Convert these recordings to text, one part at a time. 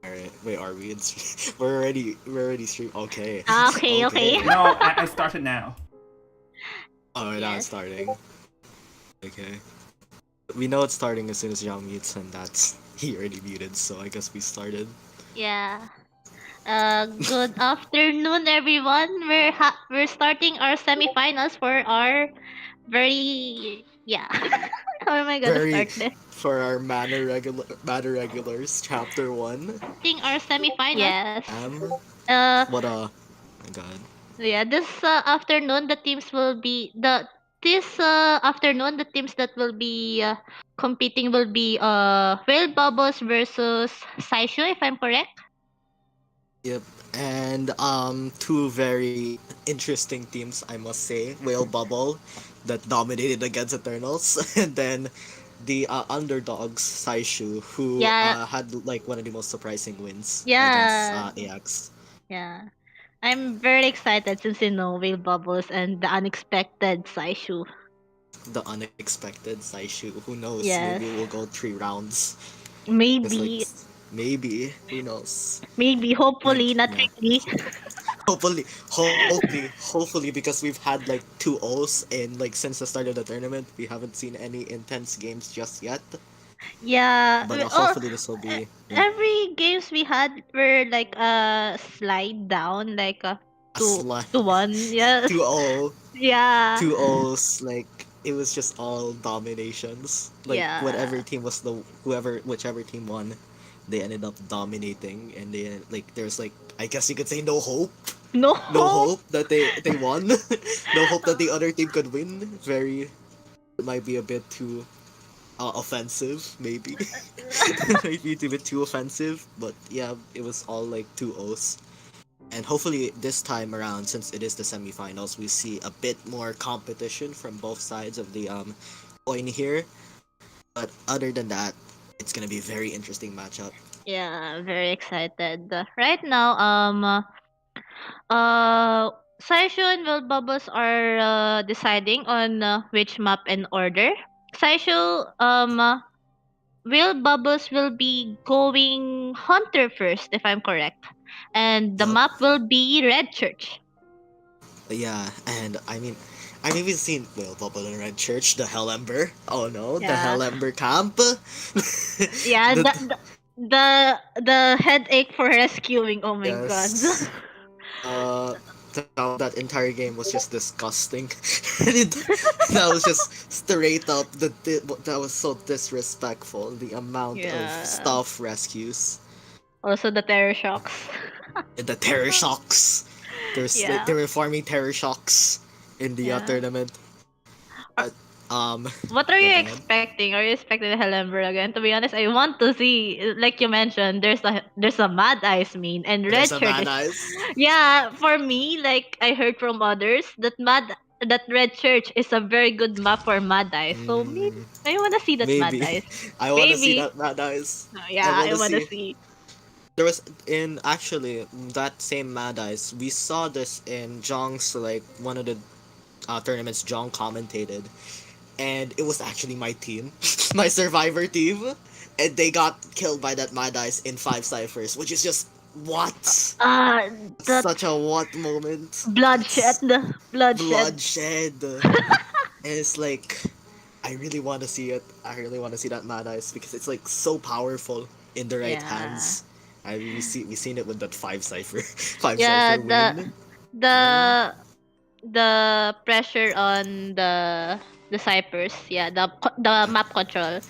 All right. Wait, are we? We're already stream. Okay. Ah, okay, okay. Okay. No, I started now. Oh, now it's Yes. starting. Okay. We know it's starting as soon as John mutes, and that's he already muted. So I guess we started. Yeah. Good afternoon, everyone. We're starting our semifinals for our very yeah. How am I gonna Very start this? for our Manor regulars, chapter one. Starting our semifinals. Yes. Uh, What my God. yeah. This afternoon, the teams will be the this afternoon the teams that will be competing will be Whale Bubbles versus Saishu, if I'm correct. Yep. And two very interesting teams, I must say. Whale Bubble that dominated against Eternals, and then the underdogs Saishu, who Yeah. had like one of the most surprising wins against Yeah. AX. Yeah. I'm very excited since you know Whale Bubbles and the unexpected Saishu. The unexpected Saishu. Who knows? Maybe Yes. we'll go 3 rounds. It's like Maybe. maybe. Who knows? Maybe. Like Hopefully, not yeah. really. Hopefully, because we've had like 2-0s in like since the start of the tournament. We haven't seen any intense games just yet. Yeah. But Oh, hopefully this will be yeah every games we had were like slide down, like a two slight to one. Yes. 2-0, Yeah. 2-0s. Like it was just all dominations. Like Yeah. whichever team won, they ended up dominating, and they like there's like I guess you could say no hope. No No hope. hope that they won. No hope that the other team could win. Very might be a bit too offensive, maybe. Maybe it's a bit too offensive, but yeah, it was all like 2-0s. And hopefully this time around, since it is the semifinals, we see a bit more competition from both sides of the coin here. But other than that, it's gonna be a very interesting matchup. Yeah, very excited. Right now, uh, Saisho and Will Bubbles are deciding on which map and order. Saisho, Will Bubbles will be going Hunter first, if I'm correct. And the Yup. map will be Red Church. Yeah, and I've even seen well Bubble and Red Church, the Hell Ember. Oh no, the Yeah. Hell Ember camp. Yeah, the, the headache for rescuing. Oh my god. yes. Uh, that entire game was just disgusting. And that was just straight up that was so disrespectful. The amount of Yeah. stuff rescues, Also the terror shocks. and the terror shocks. They Yeah. were farming terror shocks in the Yeah. tournament. Are- But What are yeah, you go ahead. expecting? Are you expecting the Hellenberg again? To be honest, I want to see, like you mentioned, there's a Mad Eyes main and There's Red a Shirt man is. eyes. Yeah, for me, like I heard from others that Red Church is a very good map for Mad Eyes. So maybe Mm, I wanna see that Mad maybe. Eyes. I want to see Maybe. that man eyes. I Yeah, want I to wanna see. see. There was in actually that same Mad Eyes. We saw this in Jong's like one of the tournaments Jong commentated, and it was actually my team, my Survivor team, and they got killed by that Mad Eyes in 5 ciphers, which is just what? Ah, Such that's a what moment? bloodshed. That's Bloodshed. bloodshed. And it's like I really want to see it. I really want to see that Mad Eyes because it's like so powerful in the right Yeah. hands. We seen it with that 5 cipher 5 cipher Yeah, win. Uh, the the pressure on the ciphers. Yeah, the map control.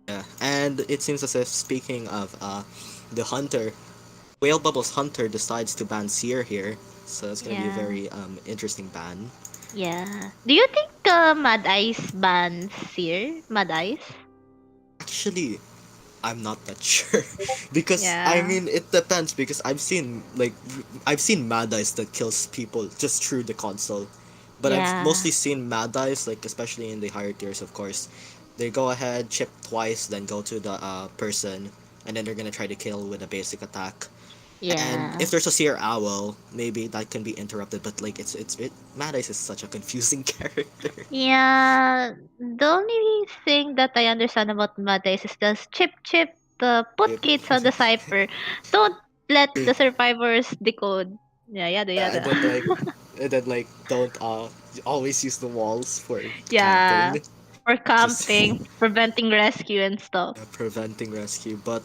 yeah, and it seems as if speaking of the hunter, Whale Bubbles Hunter decides to ban Seer here, so that's gonna be a Yeah. very interesting ban. Yeah. Do you think Mad Eyes bans here? Mad Eyes? Actually, I'm not that sure because I Yeah. mean it depends because I've seen Mad Eyes that kills people just through the console, but I've Yeah. mostly seen Mad Eyes like especially in the higher tiers of course. They go ahead, chip twice, then go to the person, and then they're gonna try to kill with a basic attack. And Yeah. if there's a Seer Owl, maybe that can be interrupted. But like Mad Eyes is such a confusing character. Yeah. The only thing that I understand about Mad Eyes is the chip chip. put gates on the cipher. Don't let the survivors decode. Yeah, yada And yada. then like don't always use the walls for Yeah, camping. for Just camping, preventing rescue and stuff. preventing rescue. But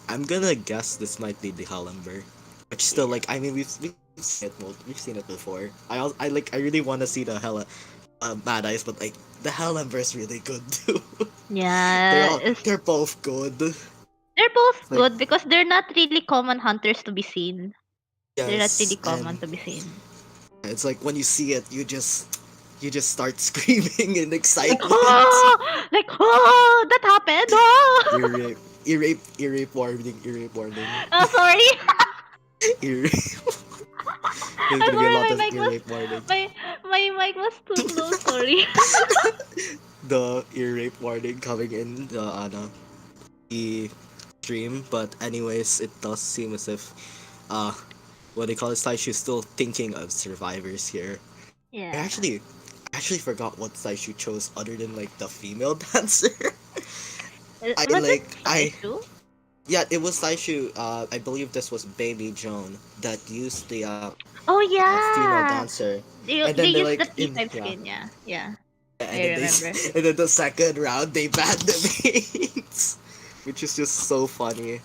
I'm gonna guess this might be the Hallamber. Which still Yeah. like I mean we've seen it we've seen it before. I really want to see the Hella Mad Eyes, but like the Hallamber is really good too. Yeah, They're both good. they're both Like good because they're not really common hunters to be seen. They're not really yes, common and to be seen. it's like when you see it, you just start screaming in Like, excitement. oh, like, oh, that happened. Oh, Ear ear rape warning, ear rape warning. oh sorry. Ear There's I'm gonna be a sorry, lot my of mic ear was rape warning. my mic was too close. Sorry. The ear rape warning coming in the stream, but anyways, it does seem as if uh what they call it, Saishu still thinking of survivors here. I Yeah. actually I actually forgot what Saishu chose other than like the female dancer. Was it I Saishu? yeah, it was Saishu. I believe this was Baby Joan that used the Oh female yeah. dancer, and They then they're used like the in P5 yeah, skin. Yeah, yeah. and I then remember. and then the second round they banned the mains, which is just so funny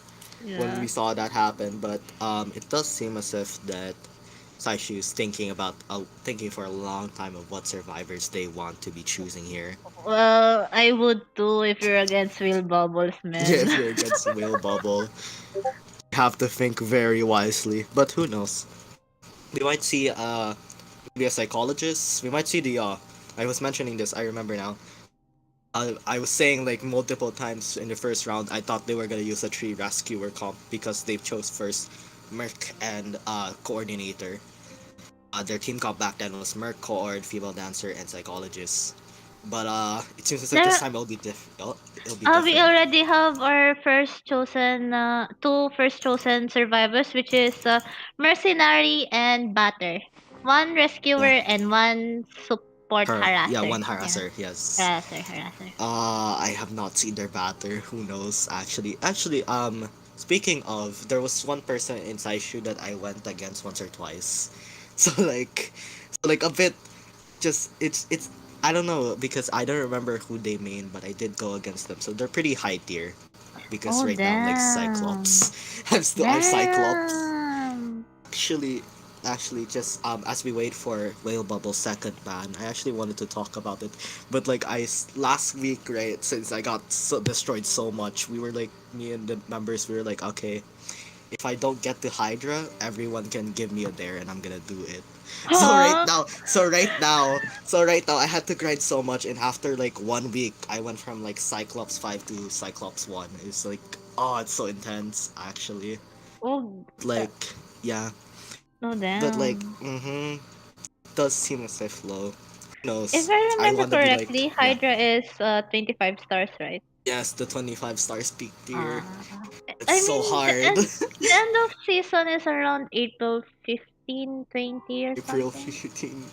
when Yeah. we saw that happen. But it does seem as if that Saishu is thinking for a long time of what survivors they want to be choosing here. Well, I would too if you're against Will Bubbles, Yeah, man. if you're against Whale Bubble, you have to think very wisely. But who knows? We might see maybe a psychologist. We might see the I was mentioning this. I remember now. I was saying like multiple times in the first round. I thought they were gonna use a tree rescuer comp because they chose first Merc and coordinator. Their team comp back then was Merc, Coord, female dancer, and psychologist. But it seems as if this There, time it'll be we different. already have our first chosen, two first chosen survivors, which is mercenary and batter. One Yeah, rescuer and one support yeah, harasser. one Yeah, harasser. Yes. harasser. I have not seen their batter. Who knows? Actually, speaking of, there was one person in Saishu that I went against once or twice. So like a bit, just it's I don't know because I don't remember who they main, but I did go against them. So they're pretty high tier because Oh right now I'm like damn, Cyclops. I'm Cyclops. damn. Actually, just as we wait for Whale Bubble's second ban, I actually wanted to talk about it, but like last week, right, since I got destroyed so much, we were like me and the members, we were like, okay, if I don't get the Hydra, everyone can give me a dare, and I'm gonna do it. Huh? So right now, I had to grind so much, and after like 1 week, I went from like Cyclops 5 to Cyclops 1. It's like, oh, it's so intense, actually. Oh, Like, yeah, no but like, damn. does seem as if low. Who If knows? I I remember want to be like, correctly, yeah, Hydra is 25 stars, right? yes, the 25 stars peak tier. Uh, It's I so mean, hard. the end of season is around April 15, 20 or April something. 15.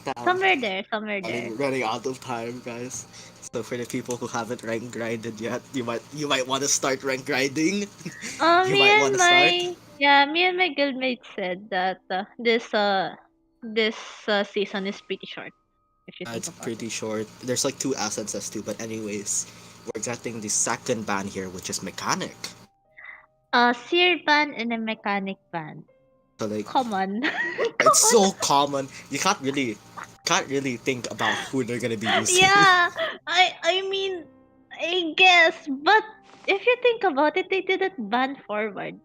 Damn. Somewhere there, somewhere there. Running out of time, guys. So for the people who haven't rank grinded yet, you might want to start rank grinding. You might want to start. Me and my guildmate said that this season is pretty short if you think It's about it. pretty short. There's like two essences too, but anyways, we're getting the second ban here, which is mechanic. Seer band and a mechanic band. So like Come on. it's Come on. so common. You can't really think about who they're gonna be using. Yeah, I mean, I guess, but if you think about it, they didn't ban forward.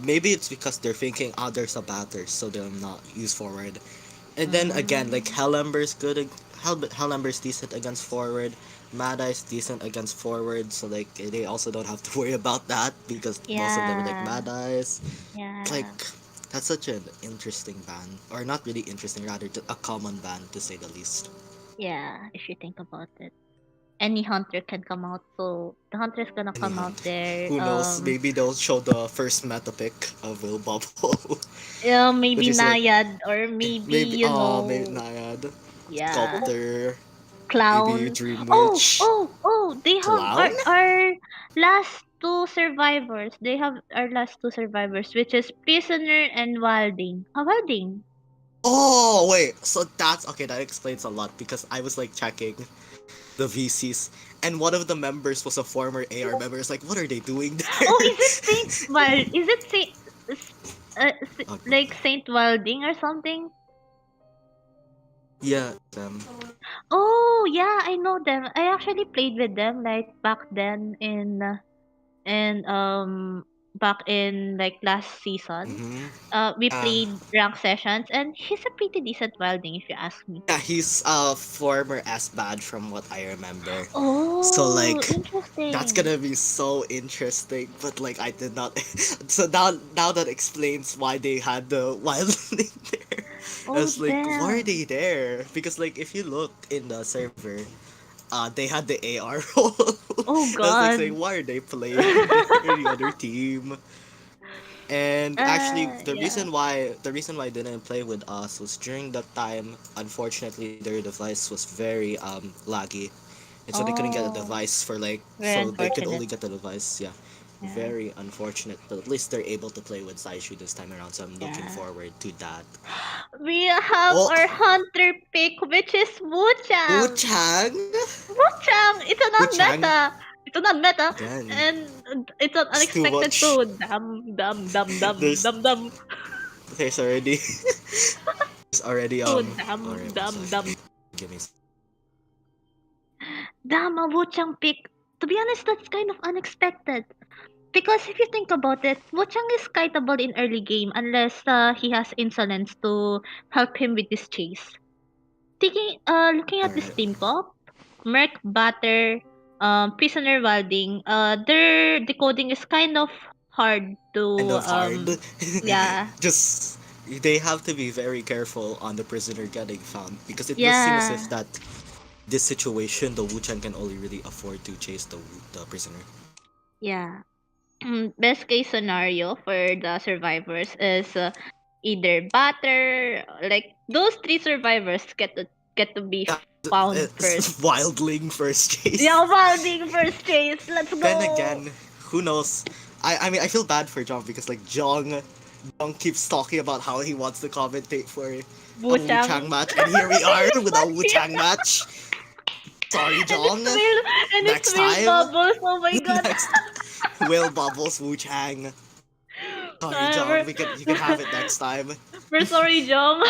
Maybe it's because they're thinking, oh, there's a batter, so they'll not use forward. And then again, like Mm, Hellember's good. Hellember's decent against forward. Mad Eye's decent against forward, so like they also don't have to worry about that because most of them are like yeah, Mad Eyes. Like yeah, that's such an interesting ban, or not really interesting, rather a common ban to say the least. yeah. If you think about it, any hunter can come out. So the hunter's gonna Any come out hunter, there. who knows? Maybe they'll show the first meta pick of Will Bubble, Yeah, which maybe is like Nayad or maybe maybe Nayad, yeah, Sculptor, maybe clown. Dream Witch. no, they have Clown? our last two survivors. They have our last two survivors, which is Prisoner and Wilding. Wilding. Oh wait, so that's okay. That explains a lot because I was like checking the VCs, and one of the members was a former AR member. It's like, what are they doing there? Oh, is it Saint Wild? Is it Okay. like Saint Wilding or something? Yeah. Oh, yeah, I know them. I actually played with them like back then in and back in like last season. Mm-hmm. We Uh, played rank sessions, and he's a pretty decent Wilding if you ask me. yeah, he's a former S bad from what I remember. So Oh, like, that's interesting. gonna be so interesting. But like, I did not. So now that explains why they had the wildling there. I Oh, was like, why are damn. they there? Because like, if you look in the server, they had the AR role. Oh, I was like God. saying, why are they playing there? The other team. And actually, Yeah. the reason why I didn't play with us was during that time. Unfortunately, their device was very laggy, and so they couldn't get a Oh, device for like very so they could unfortunate. only get the device. Yeah, Yeah. very unfortunate. But at least they're able to play with Saishu this time around. So I'm looking Yeah. forward to that. We have Oh, our hunter pick, which is Wu Wuchang. Chang, Wuchang! It's a Wu Chang non-meta. It's a non-meta. again. And it's an It's too unexpected much. too. Dum, dum, dum, dum, There's dum, dum. there's already there's already Oh, Alright, dum, one dum, second. dum. Give me. Damn, a Wuchang pick. To be honest, that's kind of unexpected. Because if you think about it, Wuchang is kiteable in early game unless he has insolence to help him with this chase. Looking at this Alright. team comp, Merc, Batter, Prisoner Wilding, their decoding is kind of hard Kind to of hard. yeah, Just they have to be very careful on the prisoner getting found because it does seem as if yeah, that this situation the Wu Chang can only really afford to chase the prisoner. yeah. Best case scenario for the survivors is either Batter, like those three survivors get to be Yeah, found first. it's wildling first chase. Yeah, Wilding first chase. Let's Then go. again, who knows? I mean I feel bad for Jong because like Jong keeps talking about how he wants to commentate for a Wu Wuchang. Chang match, and here we are with a Wu Chang match. Sorry, And it's Jong. real and it's Next real time, bubbles. Oh my god. next Will Bubbles Wu Chang. Sorry, Jong. we're, You can have it next time. we're sorry, Jom.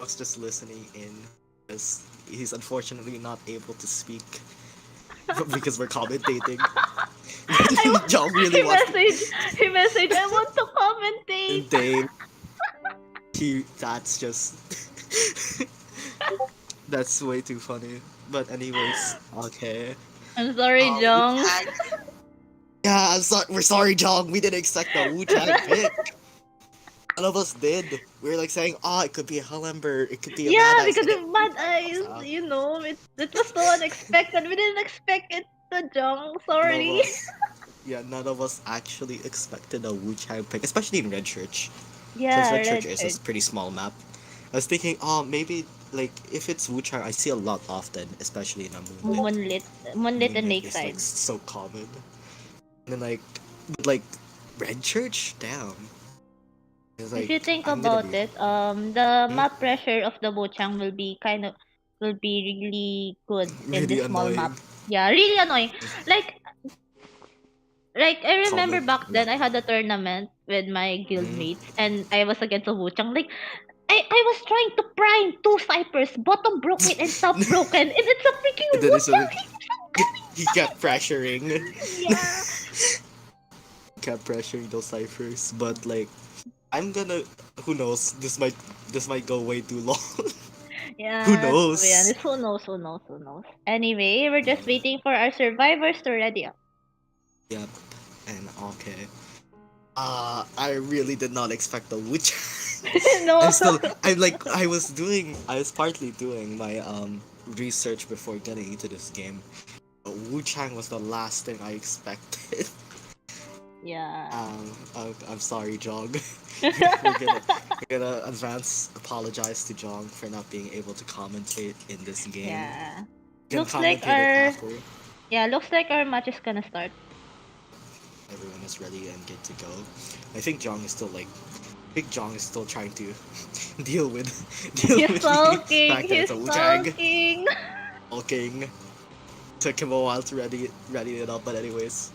Jong's just listening in because he's unfortunately not able to speak because we're commentating. Jong really He wants to messaged, I want to commentate. commentate. That's just that's way too funny. But anyways, okay. I'm sorry, Wu Jong. Chang. Yeah, we're sorry, Jong. We didn't expect the Wu Chang pick. None of us did. We were like saying, "Oh, it could be a Hellember, it could be a Yeah, Mad Eyes," because and then of Mad comes Eyes, out. it was so unexpected. We didn't expect it to Jong. None of Sorry. us, yeah, none of us actually expected a Wu Chang pick, especially in Red Church, since Yeah, Red Church Red is Shirt. a pretty small map. I was thinking, oh, maybe like if it's Wu Chang, I see a lot often, especially in a Moonlit. Moonlit. Moonlit and Moonlit is like Lakeside. so common, and then but like Red Church, damn. It's If like you think I'm gonna about be it, the hmm, map pressure of the Bochang will be really good in really this small map. annoying. Yeah, really annoying. Like I remember Common, back yeah. then I had a tournament with my Mhm. guildmates and I was against a Wuchang. Like I was trying to prime two ciphers, bottom broken and top broken, and it's a freaking And then it's Wuchang. a, he kept pressuring, Yeah. kept pressuring those ciphers. But like, I'm gonna. Who knows? This might go way too long. Who Yeah, to be knows? honest, who knows, who knows, who knows. Anyway, we're just Yeah. waiting for our survivors to ready up. Yep. And okay. I really did not expect the witch. No. I was partly doing my research before getting into this game. Wu Chang was the last thing I expected. Yeah. I'm sorry, Jong. we're gonna we're gonna advance apologize to Jong for not being able to commentate in this game. Yeah. Can Looks like commentate it our after looks like our match is gonna start. everyone is ready and good to go. I think Jong is still like Big Jong is still trying to deal with deal He's with the sulking. fact that He's it's a Wu-Chang. sulking. King took him a while to ready it up, but anyways.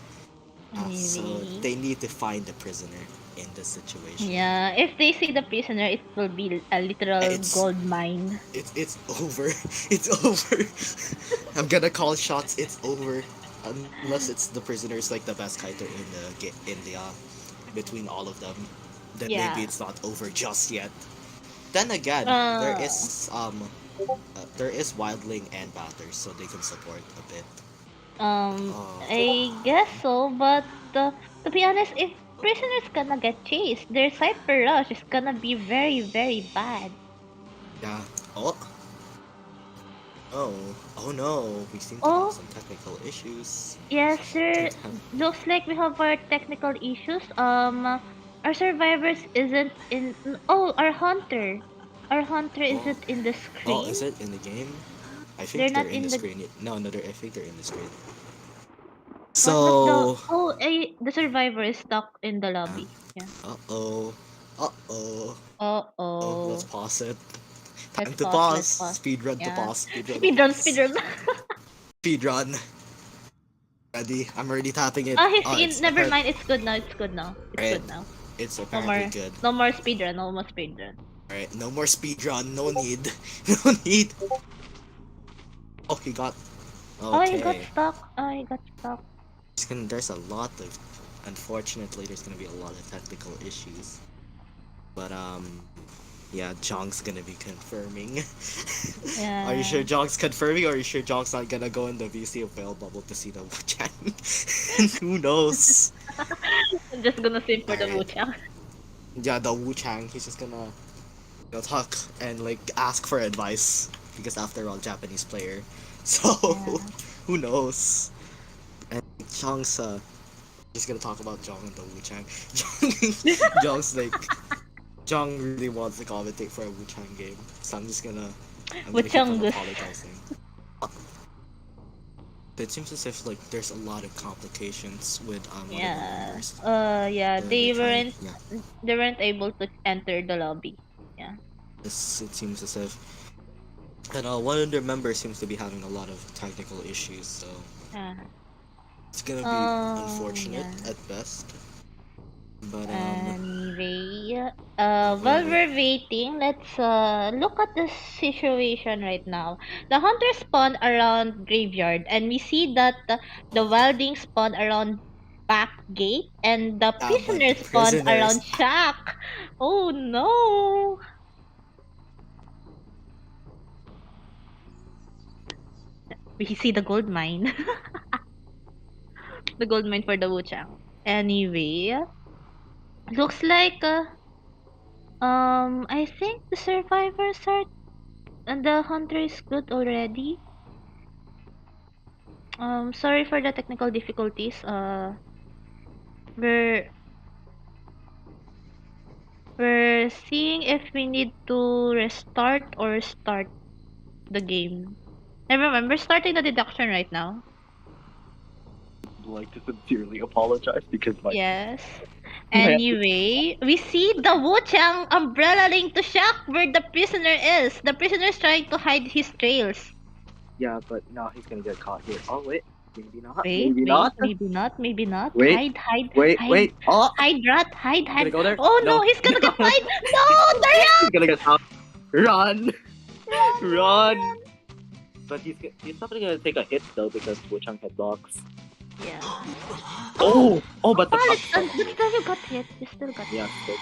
So Anyway, they need to find the prisoner in this situation. yeah. If they see the prisoner, it will be a literal It's gold mine. it's over. It's over. I'm gonna call shots. It's over. Unless it's the prisoners like the best kiter in the between all of them, then maybe Yeah. it's not over just yet. Then again, Uh, there is wildling and batters, so they can support a bit. I guess so, but to be honest, if prisoners gonna get chased, their cypher rush is gonna be very, very bad. Yeah. Oh. Oh. Oh no. We seem to have Oh, some technical issues. yes, Seem there to have. looks like we have our technical issues. Our survivors isn't in. Oh, our hunter Oh. isn't in the Oh, is screen. it in the game? I They're think they're not in the in the. screen. No, no, I think they're in the screen. What's the? So. Oh, the survivor is stuck in the Yeah. lobby. Yeah. Uh oh. Uh oh. Uh Oh, let's oh. pause it. Time Let's to pause. pause. Let's pause. Speed run to Yeah. pause. Speed run to Speedrun. pause. Speedrun. Speed run. Ready? I'm already tapping it. Ah, he's Oh, in. it's Never apparent. mind. It's good now. It's good now. It's Right. good now. It's No apparently more. good. No more speedrun. No more speedrun. Alright, no more speed run. No need. No need. Oh, he got. Oh, he got Okay. stuck. Oh, he got stuck. There's a lot of. Unfortunately, there's gonna be a lot of technical issues. But, yeah, Jong's gonna be confirming. Are you sure Yeah. Jong's confirming, or are you sure Jong's not gonna go in the VC of Whale Bubble to see the Wu-Chang? Who knows? I'm just gonna sim for the Alright. Wuchang. Yeah, the Wu-Chang, he's just gonna talk and like ask for advice because after all, Japanese player. So Yeah. who knows? And Jong's just gonna talk about Jong and the Wu-Chang. Jong's like Jong really wants to commentate for a Wu-Chang game, so I'm gonna keep on Wuchangus. apologizing. It seems as if like there's a lot of complications with one of our Yeah. members. Yeah. They're trying, yeah. They weren't able to enter the lobby. Yeah. It seems as if and one of their members seems to be having a lot of technical issues, so Yeah. it's gonna be unfortunate Yeah. at best. But Anyway, we'll while wait. we're waiting, let's look at the situation right now. The hunters spawn around graveyard, and we see that the wilding spawn around back gate, and the Yeah, but the prisoners spawn prisoners. around shack. Oh no! We see the gold mine. The gold mine for the Wuchang. Anyway, looks like I think the survivors are and the hunter is good already. Sorry for the technical difficulties. We're we're seeing if we need to restart or start the game. And remember, starting the deduction right now. I'd like to sincerely apologize because Yes. my Anyway, we see the Wuchang umbrella link to Shack where the prisoner is. The prisoner is trying to hide his trails. yeah, but now he's gonna get caught here. Oh wait, maybe not. Wait, Maybe wait, not. maybe not, maybe not. Wait, Hide, hide, wait, hide, wait. Oh, hide, rat, hide, gonna hide. go there? Oh no, No. he's gonna get fined. No, the He's gonna get out. Run, rat. run. But he's probably gonna take a hit though because Wuchang had blocks. Yeah. Oh, but the But top. still you got hit. You still got hit. Yeah. So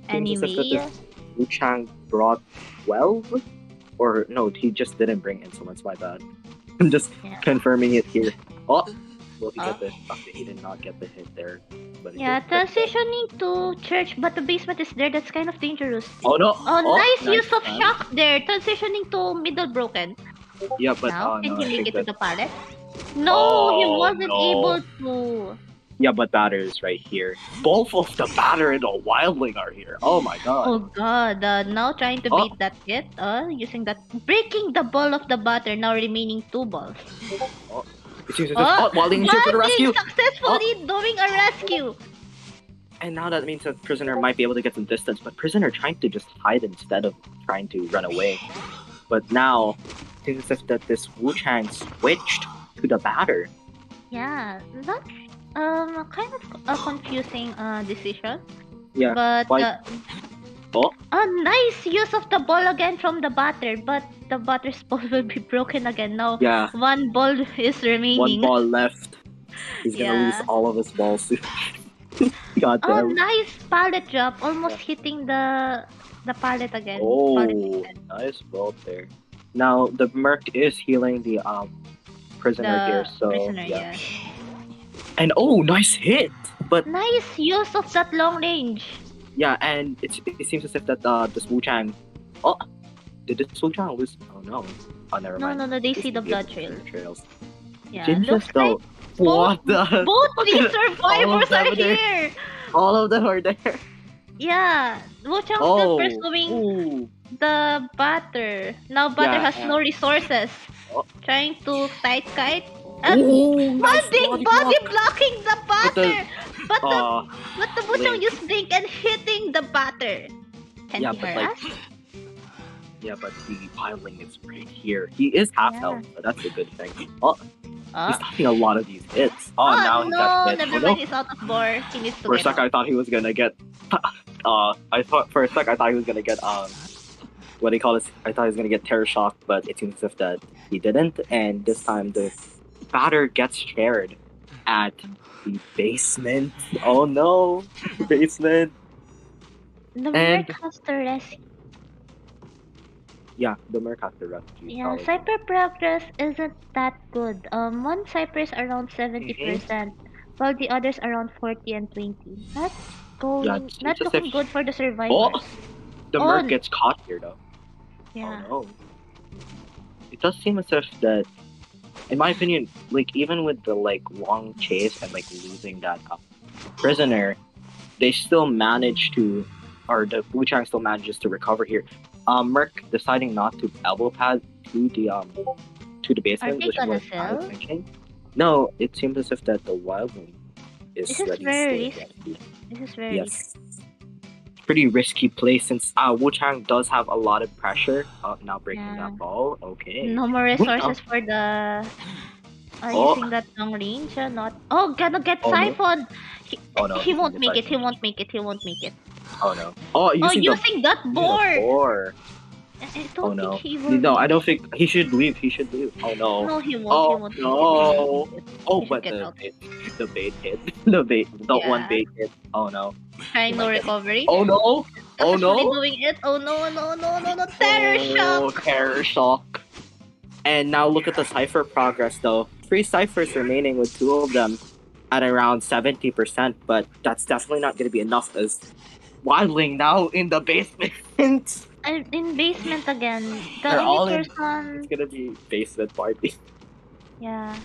Anyway, Wuchang brought 12, or no, he just didn't bring insolence. My bad. I'm just yeah. confirming it here. Oh, well, he Oh. got the. Okay, he did not get the hit there. But he Yeah, did get the- transitioning to church, but the basement is there. That's kind of dangerous. Oh no! Oh, nice use of man. shock there. Transitioning to middle broken. Yeah, but Now, can no, he I make think it to that the pallet? No, he Oh, wasn't no. able to. Yeah, but Batter is right here. Both of the Batter and the Wildling are here. Oh my Oh god. god, now trying to Oh, beat that hit, using that, breaking the ball of the batter, now remaining 2 balls. oh. It seems as if Oh, Wildling is here for the Wilding rescue. Oh, successfully doing a rescue. and now that means that Prisoner might be able to get some distance, but Prisoner trying to just hide instead of trying to run away. But now, it seems as if that this Wu Chang switched to the Batter. Yeah, that's kind of a confusing decision. Yeah. But Why? Oh, a nice use of the ball again from the batter, but the batter's ball will be broken again. Now yeah. 1 ball is One remaining. ball left. He's gonna lose Yeah. all of his balls soon. God Oh, damn. nice pallet drop, almost hitting the pallet again. Pallet Oh, again. nice ball there. Now the Merc is healing the prisoner here, The so prisoner, yeah. yes. And oh, nice hit! But Nice use of that long range. yeah, and it seems as if that this Wu Chang. Oh, did this Wu Chang lose? Oh no. Oh, never No, mind. no, no, they This see is the blood the trail. trails. Yeah, Seems looks as though. like What the? both these All of survivors them are are there. here. All of them are there. Yeah, Wu Chang Oh, still pursuing ooh. the batter. Now batter Yeah, has no resources. Oh. Trying to tight kite. And Oh, nice Wilding body body block. blocking the But the batter. But the Wu Chang Link. used blink and hitting the batter. Can Yeah, he but like, harass? yeah, but the Wildling is right here. He is half Yeah. health, but that's a good thing. Oh, Oh, he's taking a lot of these hits. Oh, now he no, got hit. never Oh, mind. no. He's out of bore. He needs to For a get sec, out. I thought he was gonna get. I thought for a sec I thought he was gonna get what do you call this? I thought he was gonna get terror shock, but it seems as if that he didn't. And this time the batter gets shared at the basement. Oh no, basement. The And- Merc has to rescue. Yeah, the Merc has to rescue. Yeah, probably. Cypher progress isn't that good. One Cypher is around 70%, while the others around 40 and 20. Not going, Yeah, it's not just looking if- good for the Oh, survivors. the Oh, Merc gets caught here though. Yeah. Oh no. It does seem as if that, in my opinion, like even with the like long chase and like losing that prisoner, they still manage to, or the Wu Chang still manages to recover here. Merc deciding not to elbow pad to the basement, they which is gonna what I was sell? thinking. No, it seems as if that the Wildling is This is ready very to risky. This is very risky. Yes. Pretty risky play since Wu Chang does have a lot of pressure. Now breaking Yeah. that ball. Okay. No more resources for the Oh. using that long range. Not. Oh, gonna get Oh, no. siphoned. Oh, no, He he's won't gonna make get it. He won't make it. He won't make it. Oh no. Oh, Oh, using using that the board. board. I Oh don't no. think he will. No, I make don't think he should leave. He should leave. Oh no. No, he won't. Oh He won't. no. Oh, He should but get the out. the bait hit. The bait. The one Yeah. bait hit. Oh no. Trying no might get- recovery. Oh no. Oh Successfully no. doing it. Oh no, no, no, no, no. Terror shock. Terror shock. And now look at the cipher progress though. 3 ciphers remaining with 2 of them at around 70%, but that's definitely not going to be enough as Wildling now in the basement. It's I'm in basement again. The They're all only in- person. gonna be basement party. Yeah.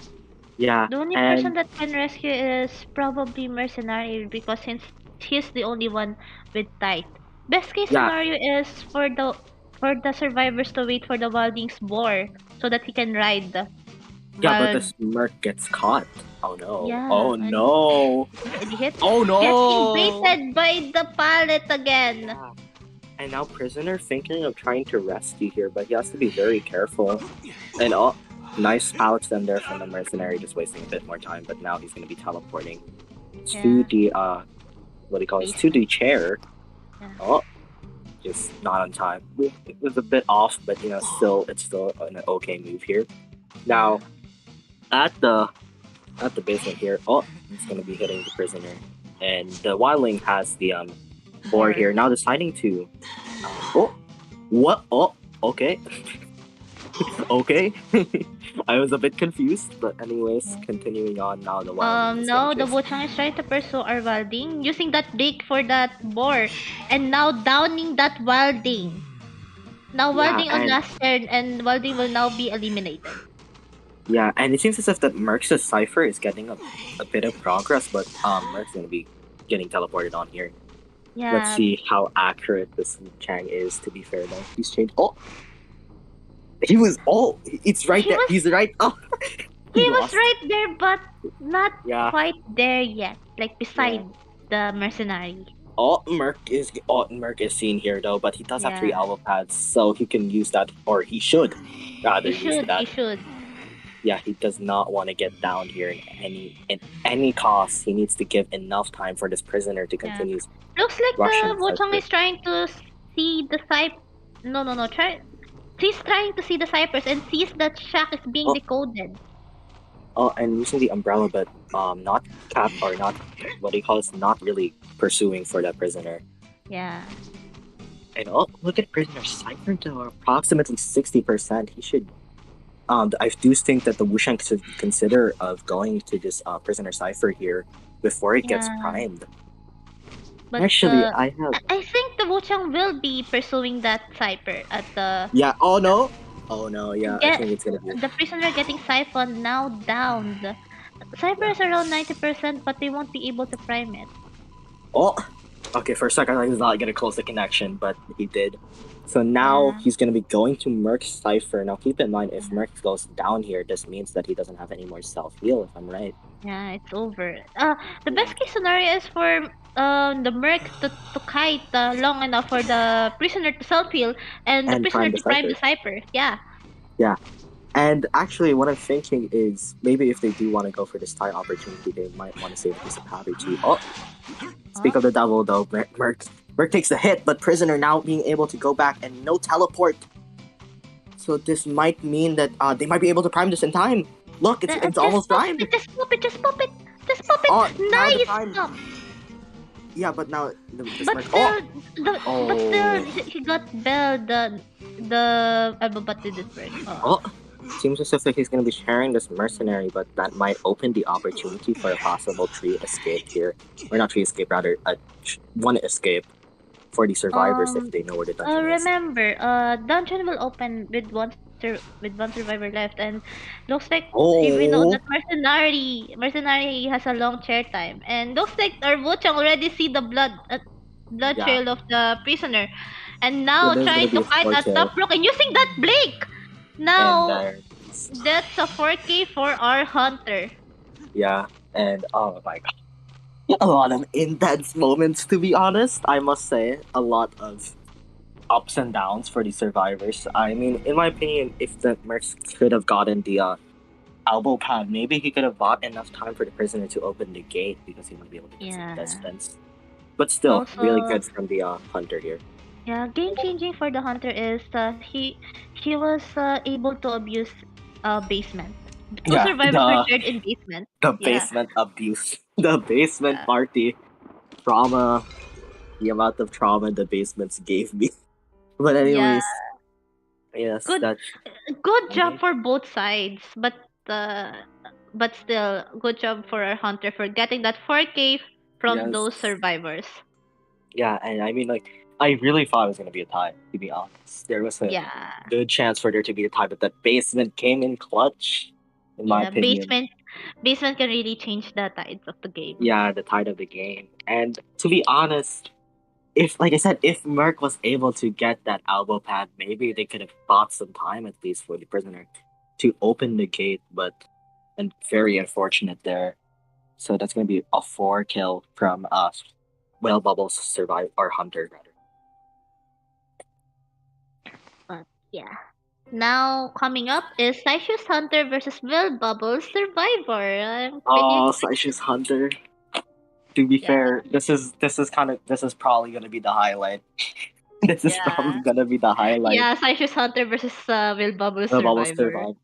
Yeah, The only and person that can rescue is probably Mercenary because since he's the only one with tight. Best case Yeah. scenario is for the survivors to wait for the Wilding's boar so that he can ride. yeah, but While the Smirk gets caught. Oh no. Yeah, Oh and- no. he hit, Oh no. getting baited by the pallet again. Yeah. And now Prisoner thinking of trying to rescue here, but he has to be very careful. And nice pallets then there from the Mercenary, just wasting a bit more time, but now he's gonna be teleporting to the what do you call it? To the chair. Yeah. Oh, just not on time. It was a bit off, but you know, it's still an okay move here. Now, at the basement here, it's gonna be hitting the Prisoner, and the Wildling has the board here. Now deciding to, what? Oh, okay. Okay. I was a bit confused, but anyways, continuing on now. The Wildling is No, gonna the Wuchang is trying to pursue our Wilding using that break for that boar, and now downing that Wilding. Now Yeah, Wilding on and- last turn, and Wilding will now be eliminated. Yeah, and it seems as if that Merc's Cipher is getting a bit of progress, but Merc's gonna be getting teleported on here. Let's Yeah, see how accurate this Chang is, to be fair though. He's changed. Oh! He was. Oh! It's right he there. was He's right. Oh! he He was lost. right there, but not Yeah, quite there yet. Like yeah. beside the mercenary. Merc is seen here though, but he does have 3 Yeah, elbow pads, so he can use that, or he should rather he use should. that. He should. Yeah, he does not want to get down here in any cost. He needs to give enough time for this prisoner to Yeah. continue Looks like the Russian Wochang cipher. is trying to see the cypher. No, no, no. He's trying to see the ciphers and sees that Shack is being Oh, decoded. and using the umbrella, but not cap or not what do you call this? Not really pursuing for that prisoner. Yeah. And oh, look at prisoner cipher to approximately 60%. He should. I do think that the Wushang should consider of going to this prisoner cipher here before it gets Yeah. primed. But Actually, I have. I think the Wochang will be pursuing that cipher at the Yeah. Oh no. Oh no. Yeah. I get think it's gonna be. the prisoner getting siphoned now downed. Cipher Yeah. is around 90%, but they won't be able to prime it. Oh. Okay. For a second, I was not gonna close the connection, but he did. So now Yeah. he's gonna be going to Merc's cipher. Now keep in mind, if Merc goes down here, this means that he doesn't have any more self heal. If I'm right. Yeah, it's over. The best case scenario is for the merc to kite long enough for the prisoner to self heal and the And prisoner prime the to prime cipher. the cipher. Yeah. Yeah. And actually, what I'm thinking is maybe if they do want to go for this tie opportunity, they might want to save a piece of powder too. Oh, speak of the devil, though, Merc takes the hit, but prisoner now being able to go back and no teleport. So this might mean that they might be able to prime this in time. Look, it's Just almost pop primed. it, just pop it, just pop it, just pop it. Oh, now the Nice prime. stop. Yeah, but now the But Merc. still, Oh. but still, he got Bell the but did it work? Oh, seems as if that he's going to be sharing this mercenary, but that might open the opportunity for a possible tree escape here. Or not tree escape, rather, one escape for the survivors if they know where the dungeon is. Remember, dungeon will open with with one survivor left, and looks like we know Oh, that mercenary has a long chair time, and looks like our Wuchang already see the blood yeah. trail of the prisoner, and So now there's going trying to be to a fight 4 that kill. top rock and using that blink. And Now that's a 4K for our hunter. yeah. And oh my god. A lot of intense moments, to be honest. I must say, a lot of ups and downs for the survivors. I mean, in my opinion, if the Mercs could have gotten the elbow pad, maybe he could have bought enough time for the prisoner to open the gate because he might be able to get some distance. But still, really good from the hunter here. Yeah, game changing for the hunter is he was able to abuse basement. Two survivors were shared in basement. The Yeah. basement abuse. The basement party. Trauma. The amount of trauma the basements gave me. But anyways. Yes, Good that's good job for both sides, but still good job for our hunter for getting that 4K from Yes. those survivors. Yeah, and I mean, like, I really thought it was going to be a tie, to be honest. There was a good chance for there to be a tie, but that basement came in clutch, in my opinion. Basement can really change the tides of the game. Yeah, the tide of the game. And to be honest, if, like I said, if Merc was able to get that elbow pad, maybe they could have bought some time at least for the prisoner to open the gate, but and very unfortunate there. So that's going to be a 4 kill from us. Well, Bubbles survive or Hunter rather. But yeah. Now coming up is Saishu's Hunter versus Will Bubbles Survivor. Saishu's Hunter. To be fair, this is probably gonna be the highlight. This is probably gonna be the highlight. Yeah, Saishu's Hunter versus Will Bubbles Will Survivor. Bubbles survive.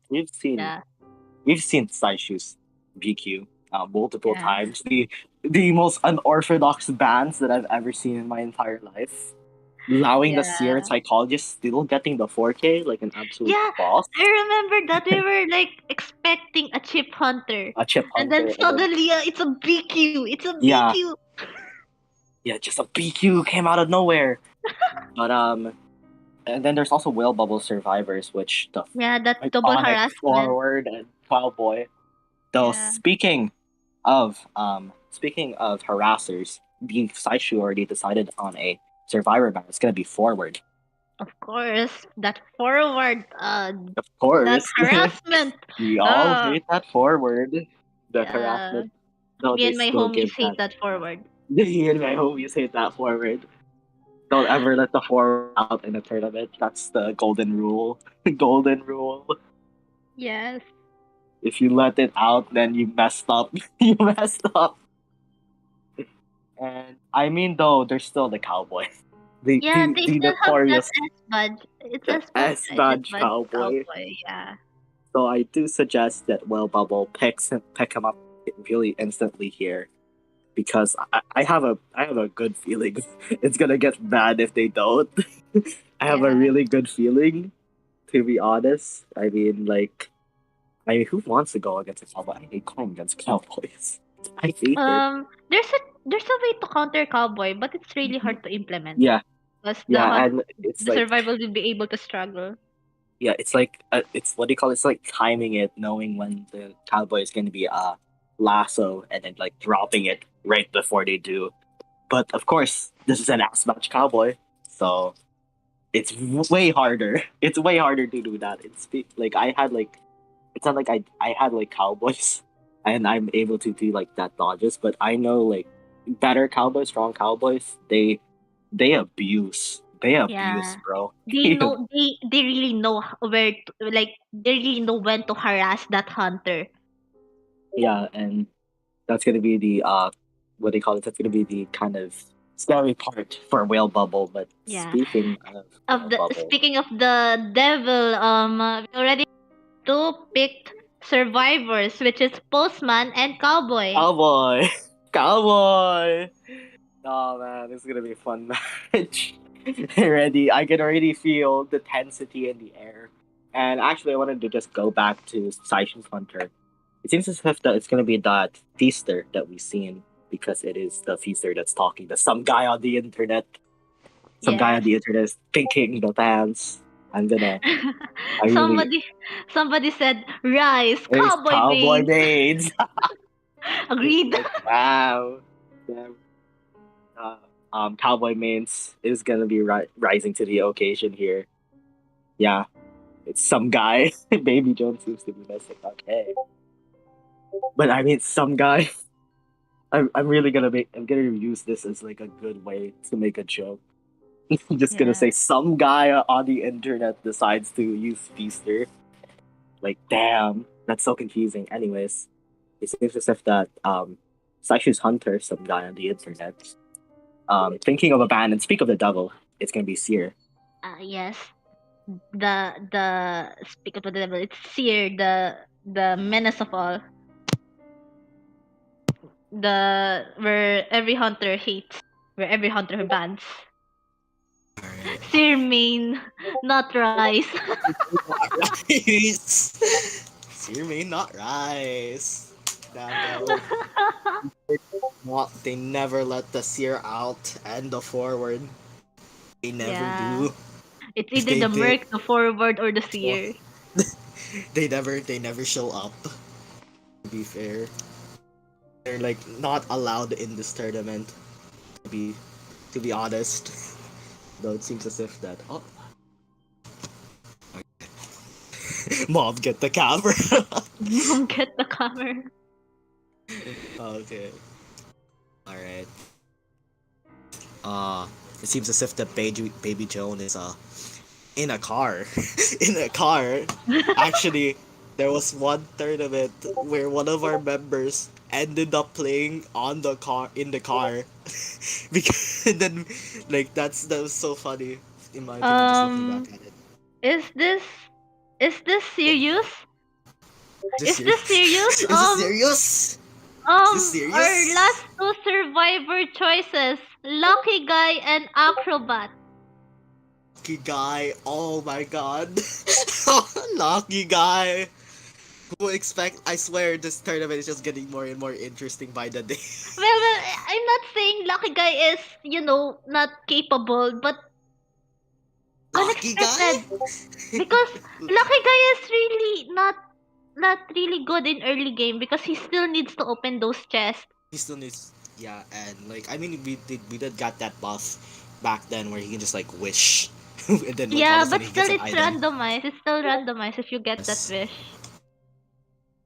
We've seen Saishu's BQ multiple times. The most unorthodox bans that I've ever seen in my entire life. Allowing the Seer Psychologist still getting the 4K like an absolute boss. I remember that we were like expecting a Chip Hunter. And then suddenly it's a BQ. It's a BQ. Yeah, just a BQ came out of nowhere. But And then there's also Whale Bubble Survivors, which the Yeah, that's double iconic harassment. forward and cowboy. Though Yeah. speaking of harassers, the Saishu already decided on a survivor ban. It's gonna be forward. Of course, that forward, Of that course. harassment. We all Uh, hate that forward. That yeah. harassment. Though Me they and my still homies give hate that. that forward. Me and my homies hate that forward. Don't ever let the forward out in a tournament. That's the golden rule. Golden rule. Yes. If you let it out, then you messed up. You messed up. And I mean, though, there's still the cowboy. The Yeah, the, they the still have that notorious S badge. It's the S badge, S right? S badge badge cowboy. cowboy. Yeah. So I do suggest that Well Bubble pick him up really instantly here because I have a good feeling it's gonna get bad if they don't. I have a Yeah. really good feeling, to be honest. I mean, who wants to go against a cowboy? I hate going against cowboys. I hate it. There's a way to counter cowboy, but it's really hard to implement Yeah, because yeah, and it's the like survival will be able to struggle. yeah, it's like it's what do you call it? It's like timing it, knowing when the cowboy is going to be lasso, and then like dropping it right before they do. But of course, this is an ass match cowboy, so it's way harder. It's way harder to do that. Like I had like it's not like I had like cowboys, and I'm able to do like that dodges. But I know like better cowboys, strong cowboys, they abuse. They abuse, Yeah. bro. They know they really know where to, like they really know when to harass that hunter. Yeah, and that's gonna be the what they call it. That's gonna be the kind of scary part for Whale Bubble. But Yeah. speaking of Of Whale the Bubble, speaking of the devil, we already two picked survivors, which is postman and cowboy. cowboy, cowboy. Oh man, this is gonna be a fun match. Already, I can already feel the tensity in the air. And actually, I wanted to just go back to Saishin's Hunter. It seems as if that it's gonna be that feaster that we've seen because it is the feaster that's talking to some guy on the internet. Some guy on Yes. the internet is thinking the fans. I'm gonna. I really. somebody somebody said rice, It's cowboy cowboy veins. maids. It's Agreed. like wow. Damn. Uh, cowboy mains is gonna be rising to the occasion here. Yeah, it's some guy. Baby Jones seems to be missing. Okay, but I mean, some guy. I'm really gonna make. I'm gonna use this as like a good way to make a joke. I'm just gonna Yeah. say some guy on the internet decides to use Feaster. Like, damn, that's so confusing. Anyways, it seems as if that Saishu's Hunter, some guy on the internet, thinking of a band. And speak of the devil, it's gonna be Seer. Yes. The speak of the devil. It's Seer, the menace of all. The where every hunter hates, where every hunter bans. Alright. Seer main, not rice. Rice. Sear may not rice. Damn bro. Not they never let the sear out and the forward. They never Yeah. do. It's If either they the did, merc, the forward, or the well, seer. they never show up. To be fair, they're like not allowed in this tournament. To be to be honest, though it seems as if that mob get the camera. Mom, get the camera. Okay, all right. Uh, it seems as if the baby Joan is in a car, in a car. Actually, there was one tournament where one of our members ended up playing on the car in the car because and then like that was so funny in my opinion just looking back um, at it. is this Oh, serious? is this Is this serious? serious? Is this serious? Is this Our serious? last two survivor choices, Lucky Guy and Acrobat. Lucky guy, oh my god. Lucky guy. Who expect I swear this tournament is just getting more and more interesting by the day. I'm not saying Lucky Guy is, not capable, but Lucky guy? Unexpected. Because Lucky Guy is really not really good in early game because he still needs to open those chests. He still needs, yeah, and like I mean we did got that buff back then where he can just like wish, and then like all of Yeah, a but sudden he gets still an it's item. randomized. It's still randomized if you get that Yes. wish.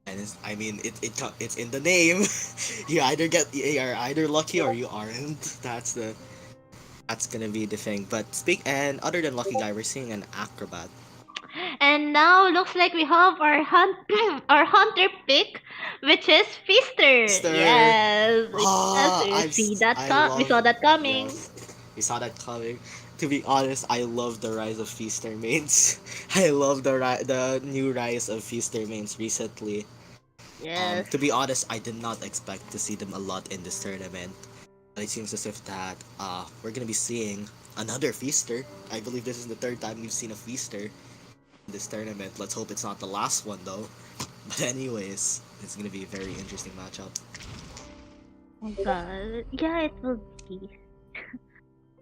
And I mean it's in the name. You're either lucky or you aren't. That's gonna be the thing. But and other than lucky guy, we're seeing an acrobat. And now looks like we have our our hunter pick, which is Feaster. Mister. Yes, we see that I we love, saw that coming. yes, we saw that coming. To be honest, I love the rise of Feaster mains. I love the new rise of Feaster mains recently. Yes. To be honest, I did not expect to see them a lot in this tournament. But it seems as if that we're gonna be seeing another Feaster. I believe this is the third time we've seen a Feaster in this tournament. Let's hope it's not the last one though. But anyways, it's gonna be a very interesting matchup. Oh god. Yeah, it will be.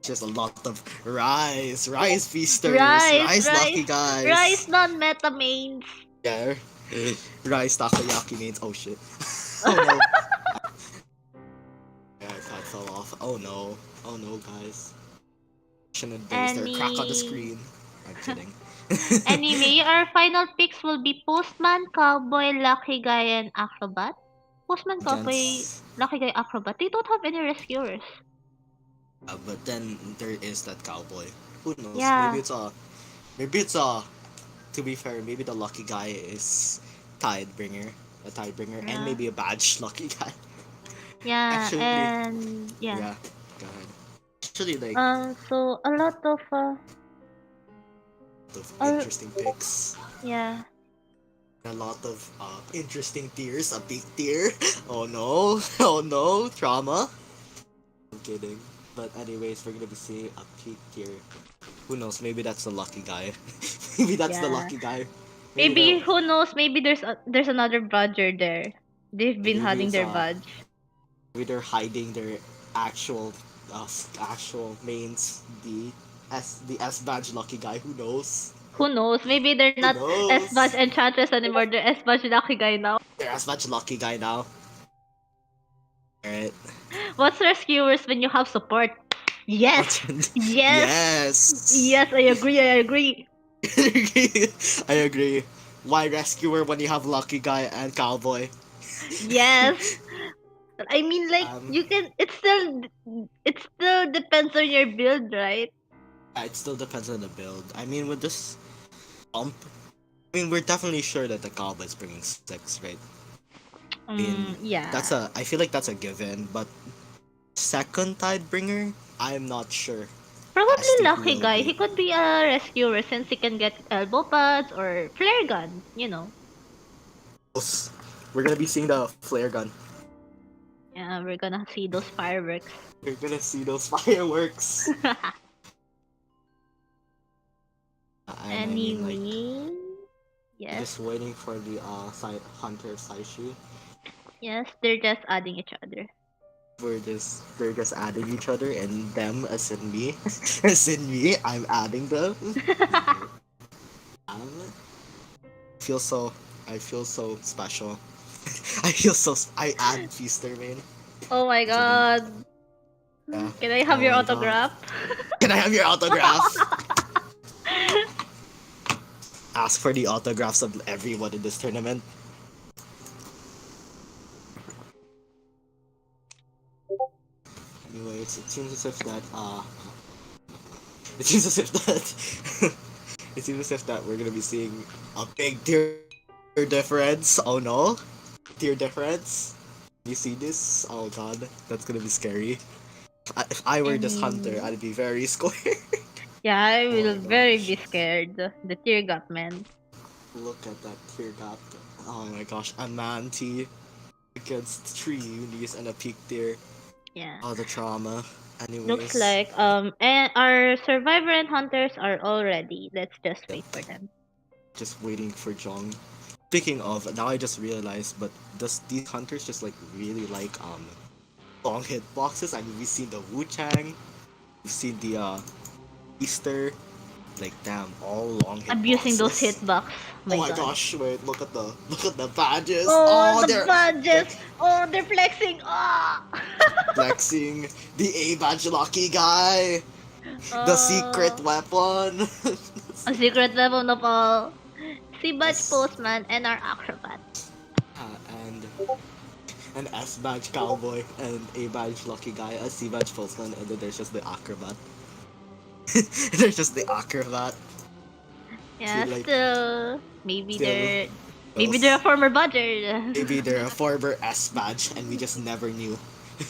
Just a lot of rise feasters, Rice, rise lucky rice, rice guys. non-meta mains. Yeah, rise takoyaki means oh shit. Oh no, yeah, that fell off. Oh no, guys. Shouldn't there's there a crack on the Any screen? I'm kidding. anyway, our final picks will be Postman, Cowboy, Lucky Guy, and Acrobat. Postman, Cowboy, Against, Lucky Guy, Acrobat. They don't have any rescuers. but then there is that cowboy. Who knows? Yeah. Maybe it's a. To be fair, maybe the lucky guy is Tidebringer, a Tidebringer, and Yeah. maybe a badge lucky guy. Yeah, Actually, and yeah. yeah, go ahead. Actually, like So a lot of uh, interesting picks, yeah. a lot of interesting tiers, a big tier. Oh no, oh no, trauma. I'm kidding. But anyways, we're gonna be seeing a peak tier. Who knows? Maybe that's the lucky guy. Maybe that's the Yeah. lucky guy. Maybe Maybe the who knows? Maybe there's another badger there. They've been maybe hiding it's their badge. maybe they're hiding their actual actual mains. The S badge lucky guy. Who knows? Who knows? Maybe they're Who not S badge knows? enchantress anymore. They're S badge lucky guy now. They're S badge lucky guy now. Alright. What's rescuers when you have support? Yes, What's in? yes, Yes. yes. I agree. I agree. I agree. Why rescuer when you have lucky guy and cowboy? Yes. I mean, like Um, you can. It still depends on your build, right? it still depends on the build. I mean, with this bump, I mean, we're definitely sure that the cowboy is bringing six, right? I mean, Yeah. I feel like that's a given, but second Tidebringer, I'm not sure Probably as to who lucky will guy. be. He could be a rescuer since he can get elbow pads or flare gun. You know. We're gonna be seeing the flare gun. Yeah, we're gonna see those fireworks. We're gonna see those fireworks. And I mean, like, Anyway, yes, just waiting for the hunter Saishu. yes, they're just adding each other. They're just adding each other, and them as in me, as in me, I'm adding them. Um, feel so I feel so special. I add Feaster main. Oh my Kidding. god. Yeah. Can I have Oh your my god. autograph? Can I have your autograph? Ask for the autographs of everyone in this tournament. Anyways, it seems as if that it seems as if that it seems as if that we're gonna be seeing a big tier difference. Oh no, tier difference. You see this? Oh god, that's gonna be scary. If I were this hunter, Anyway. I'd be very scared. Yeah, I Oh will my very be gosh, scared. The tear gut man. look at that tier gap. Oh my gosh, a Manti against three unis and a peak tier. Yeah. Oh, the trauma. Looks Anyways, like and our survivor and hunters are all ready. Let's just yep, wait for them. just waiting for Jong. Speaking of, now I just realized, but does these hunters just like really like long hitboxes? I mean, we've seen the Wu Chang, we've seen the Easter, Like damn, all long Abusing those hitboxes. hitbox. Oh my God. gosh, wait, look at the badges. Oh, Oh, the they're badges. Oh, they're flexing. Oh. flexing the A badge lucky guy. The secret Oh, weapon. a secret weapon of all. Sea badge S postman and our acrobat. and an S badge cowboy and A badge lucky guy, a C badge postman, and then there's just the acrobat. There's just the acrobat. Yeah, Like still still maybe they're a those. former badger. Maybe they're a former S badge and we just never knew.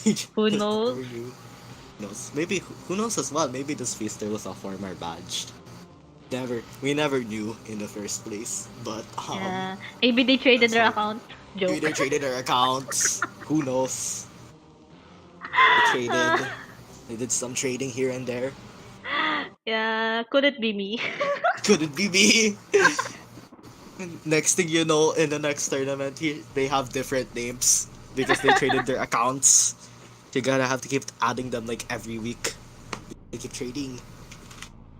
We Who just knows? never knew. Who knows? Maybe who knows as well? Maybe this feaster was a former badge. We never knew in the first place. But Yeah, maybe they traded that's their why account. maybe Joke. they traded their accounts. Who knows? They traded. They did some trading here and there. Yeah, could it be me? Couldn't be me. Next thing you know, in the next tournament, they have different names because they traded their accounts. You gotta have to keep adding them like every week. They keep trading.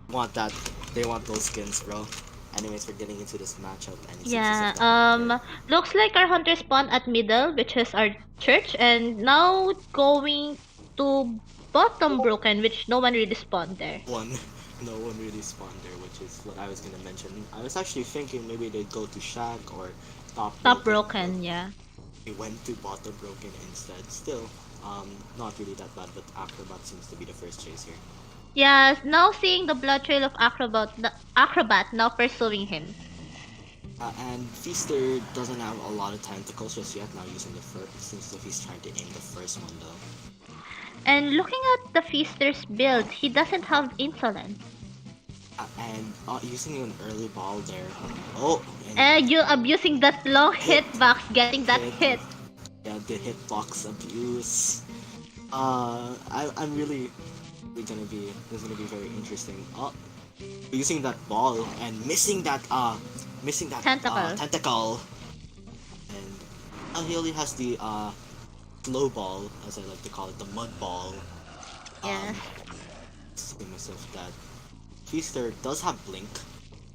Want that? They want those skins, bro. Anyways, we're getting into this matchup, and it seems as Yeah, if the hunter looks like our hunter spawned at middle, which is our church, and now going to bottom broken, which no one really spawned there. one, no one really spawned there, which is what I was gonna mention. I was actually thinking maybe they'd go to Shack or Top Top Broken, but broken, yeah. they went to Bottom Broken instead. Still, not really that bad, but Acrobat seems to be the first chase here. Yeah, now seeing the blood trail of acrobat now pursuing him. And Feaster doesn't have a lot of tentacles just yet. Now using the first, seems as if he's trying to aim the first one though. And looking at the feaster's build, he doesn't have insolence. And using an early ball there. Oh, And you abusing that long Hit. hitbox, getting that hit. Yeah, the hitbox abuse. I'm really gonna be. This is gonna be very interesting. Oh, using that ball and missing that Tentacle. tentacle. And he only has the slow ball, as I like to call it, the mud ball. Yes. Seeing as if that Feaster does have blink,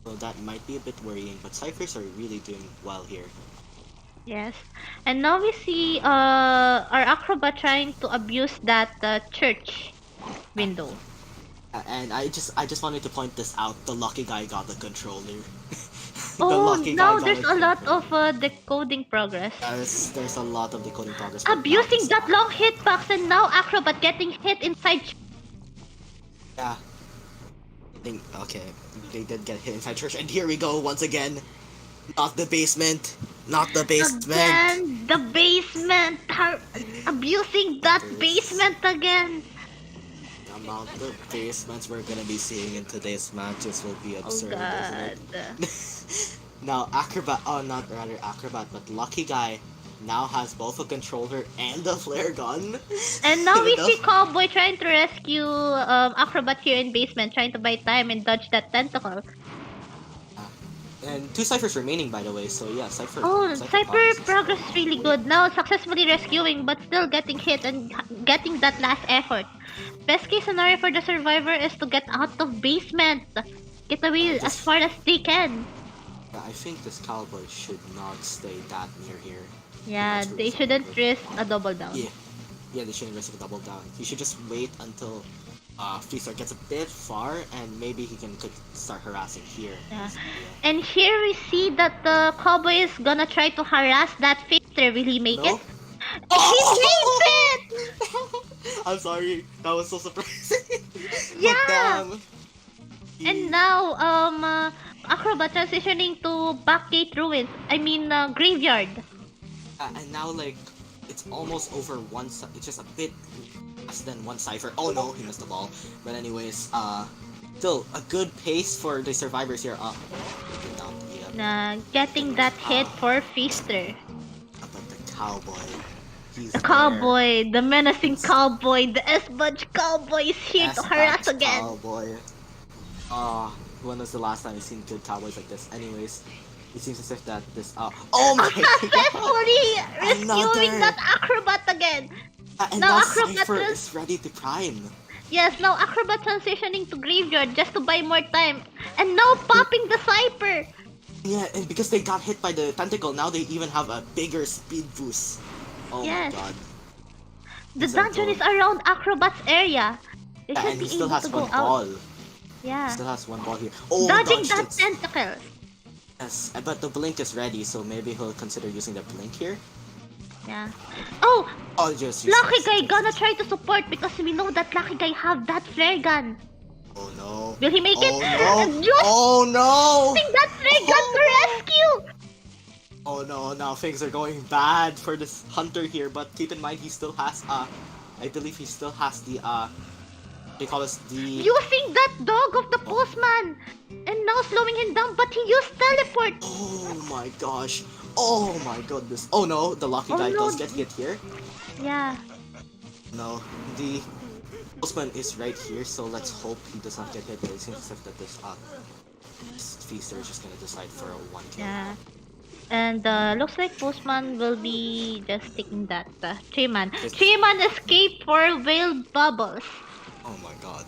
so that might be a bit worrying. But Cyphers are really doing well here. Yes. And now we see our acrobat trying to abuse that church window. And I just wanted to point this out. The lucky guy got the controller. Oh, Lucky now got there's the a lot controller. of decoding progress. There's a lot of decoding progress. but now Abusing this that long hitbox and now acrobat getting hit inside. Yeah. Okay, they did get hit inside church, and here we go once again. Not the basement. Not the basement. Again, the basement. Abusing that basement again. The amount of basements we're gonna be seeing in today's matches will be Oh absurd, god. isn't it? Now Acrobat, not rather Acrobat, but Lucky Guy now has both a controller and a flare gun. And now we Even see though- Cowboy trying to rescue Acrobat here in basement, trying to buy time and dodge that tentacle. And 2 ciphers remaining, by the way. So yeah, cipher. Oh, Cypher is progress is really good. Now successfully rescuing, but still getting hit and getting that last effort. Best case scenario for the survivor is to get out of basement. Get away as far as they can. Yeah, I think this cowboy should not stay that near here. Yeah, That's they really shouldn't something. risk a double down. Yeah, they shouldn't risk a double down. He should just wait until Feaster gets a bit far, and maybe he can start harassing here. Yeah. And here we see that the cowboy is gonna try to harass that Feaster. Will he make No? it? He makes it! I'm sorry, that was so surprising. Yeah. But damn. And now, Acrobat transitioning to Backgate Ruins. I mean, Graveyard. And now like it's almost over one. It's just a bit less than one cipher. Oh no, he missed the ball. But anyways, still a good pace for the survivors here. Getting that hit for Feaster. But the cowboy, he's The there. cowboy, the menacing cowboy, the S-Budge cowboy is here to harass S-Batch again. Cowboy. When was the last time you've seen good cowboys like this? Anyways, it seems as if that this. Oh my god! Successfully rescuing Another. that Acrobat again. And Now now Acrobat Cypher is- is ready to prime. Yes, now Acrobat transitioning to Graveyard just to buy more time. And now popping the Cyper! Yeah, and because they got hit by the tentacle, now they even have a bigger speed boost. Oh my Yes. god. The These are dungeon going. is around Acrobat's area. They Yeah, should and he be still able has to one go out. ball. He Yeah. still has one ball here. Oh, Dodging dodged that it. tentacle. Yes, but the blink is ready, so maybe he'll consider using the blink here. Yeah. Oh, Oh, just Lucky useless. Guy Just gonna useless. try to support because we know that Lucky Guy have that flare gun. Oh no. Will he make it? Oh no. And using Oh no. that flare gun to Oh no. rescue! Oh no, now things are going bad for this hunter here, but keep in mind he still has I believe he still has the they call this the Using that dog of the oh, postman! And now slowing him down, but he used teleport! oh my gosh. Oh my goodness. Oh no, the lucky Oh guy does no! get hit here. Yeah. No, the postman is right here, so let's hope he does not get hit, but it seems as if that this feaster is just gonna decide for a one kill. Yeah. And looks like Postman will be just taking that. Three-man. Just- Three-man escape for whale bubbles. Oh my god.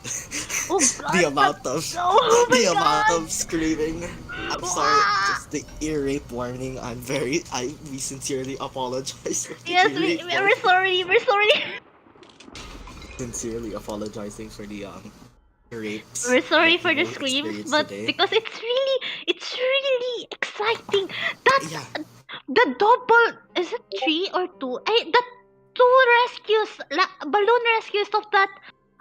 Oh god. The amount of Oh my the amount god. of screaming. I'm sorry, Wah! just the ear rape warning. We sincerely apologize for the Yes, ear rape we're warning. sorry. We're sorry. Sincerely apologizing for the rapes We're sorry that for you the will screams, experience but today. because it's really exciting. That Yeah, the double is it three or two? The two rescues, balloon rescues of that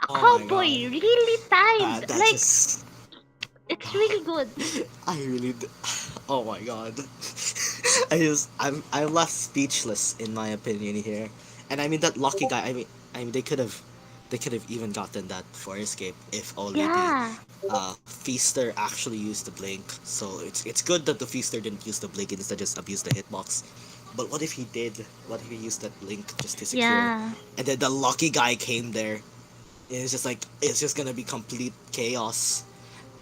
oh my cowboy god. really timed. That Like just it's really good. I really oh my god. I'm left speechless in my opinion here. And I mean that lucky guy, I mean they could have even gotten that for escape if only the Yeah, Feaster actually used the blink. So it's good that the Feaster didn't use the blink and instead just abused the hitbox. But what if he did? What if he used that blink just to secure? yeah, And then the lucky guy came there. And it's just like it's just gonna be complete chaos.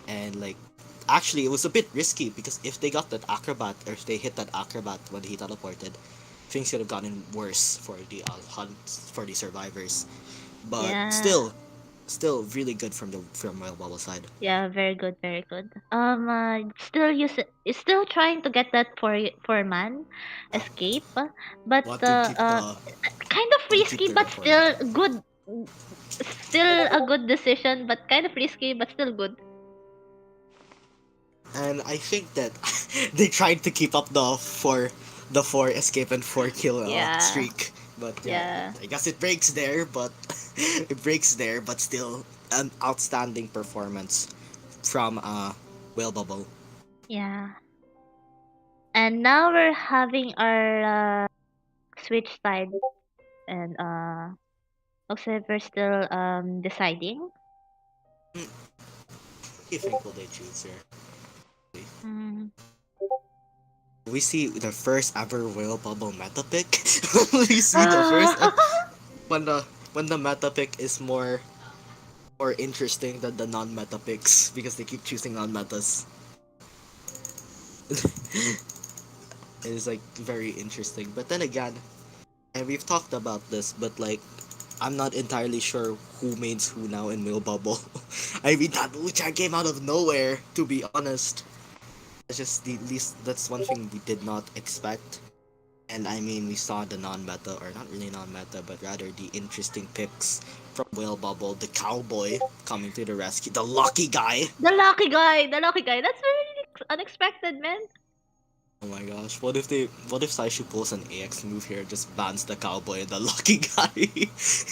And like actually it was a bit risky because if they got that acrobat or if they hit that acrobat when he teleported, things could have gotten worse for the hunt for the survivors. But yeah, still really good from Royal Bubble side. yeah. Very good, very good. Still still trying to get that four-man Uh, escape, but want to keep the kind of want to keep risky, the but record. still good. Still a good decision, but kind of risky, but still good. And I think that they tried to keep up the four escape and four kill Yeah, streak. But yeah, yeah, I guess it breaks there, but it breaks there, but still an outstanding performance from Whale Bubble. yeah. And now we're having our switch side, and looks like we're still deciding. What do you think will they choose here? Mm. We see the first ever Whale Bubble meta pick. We see the first when the meta pick is more interesting than the non-meta picks because they keep choosing non-metas. It's like very interesting. But then again, and we've talked about this, but like I'm not entirely sure who mains who now in Whale Bubble. I mean that Wu-Chan came out of nowhere, to be honest. That's just the least that's one thing we did not expect. And I mean we saw the non-meta, or not really non-meta, but rather the interesting picks from Whale Bubble, the cowboy coming to the rescue, the lucky guy. The lucky guy, the lucky guy. That's very unexpected, man. Oh my gosh, what if Saishu pulls an AX move here, just bans the cowboy and the lucky guy?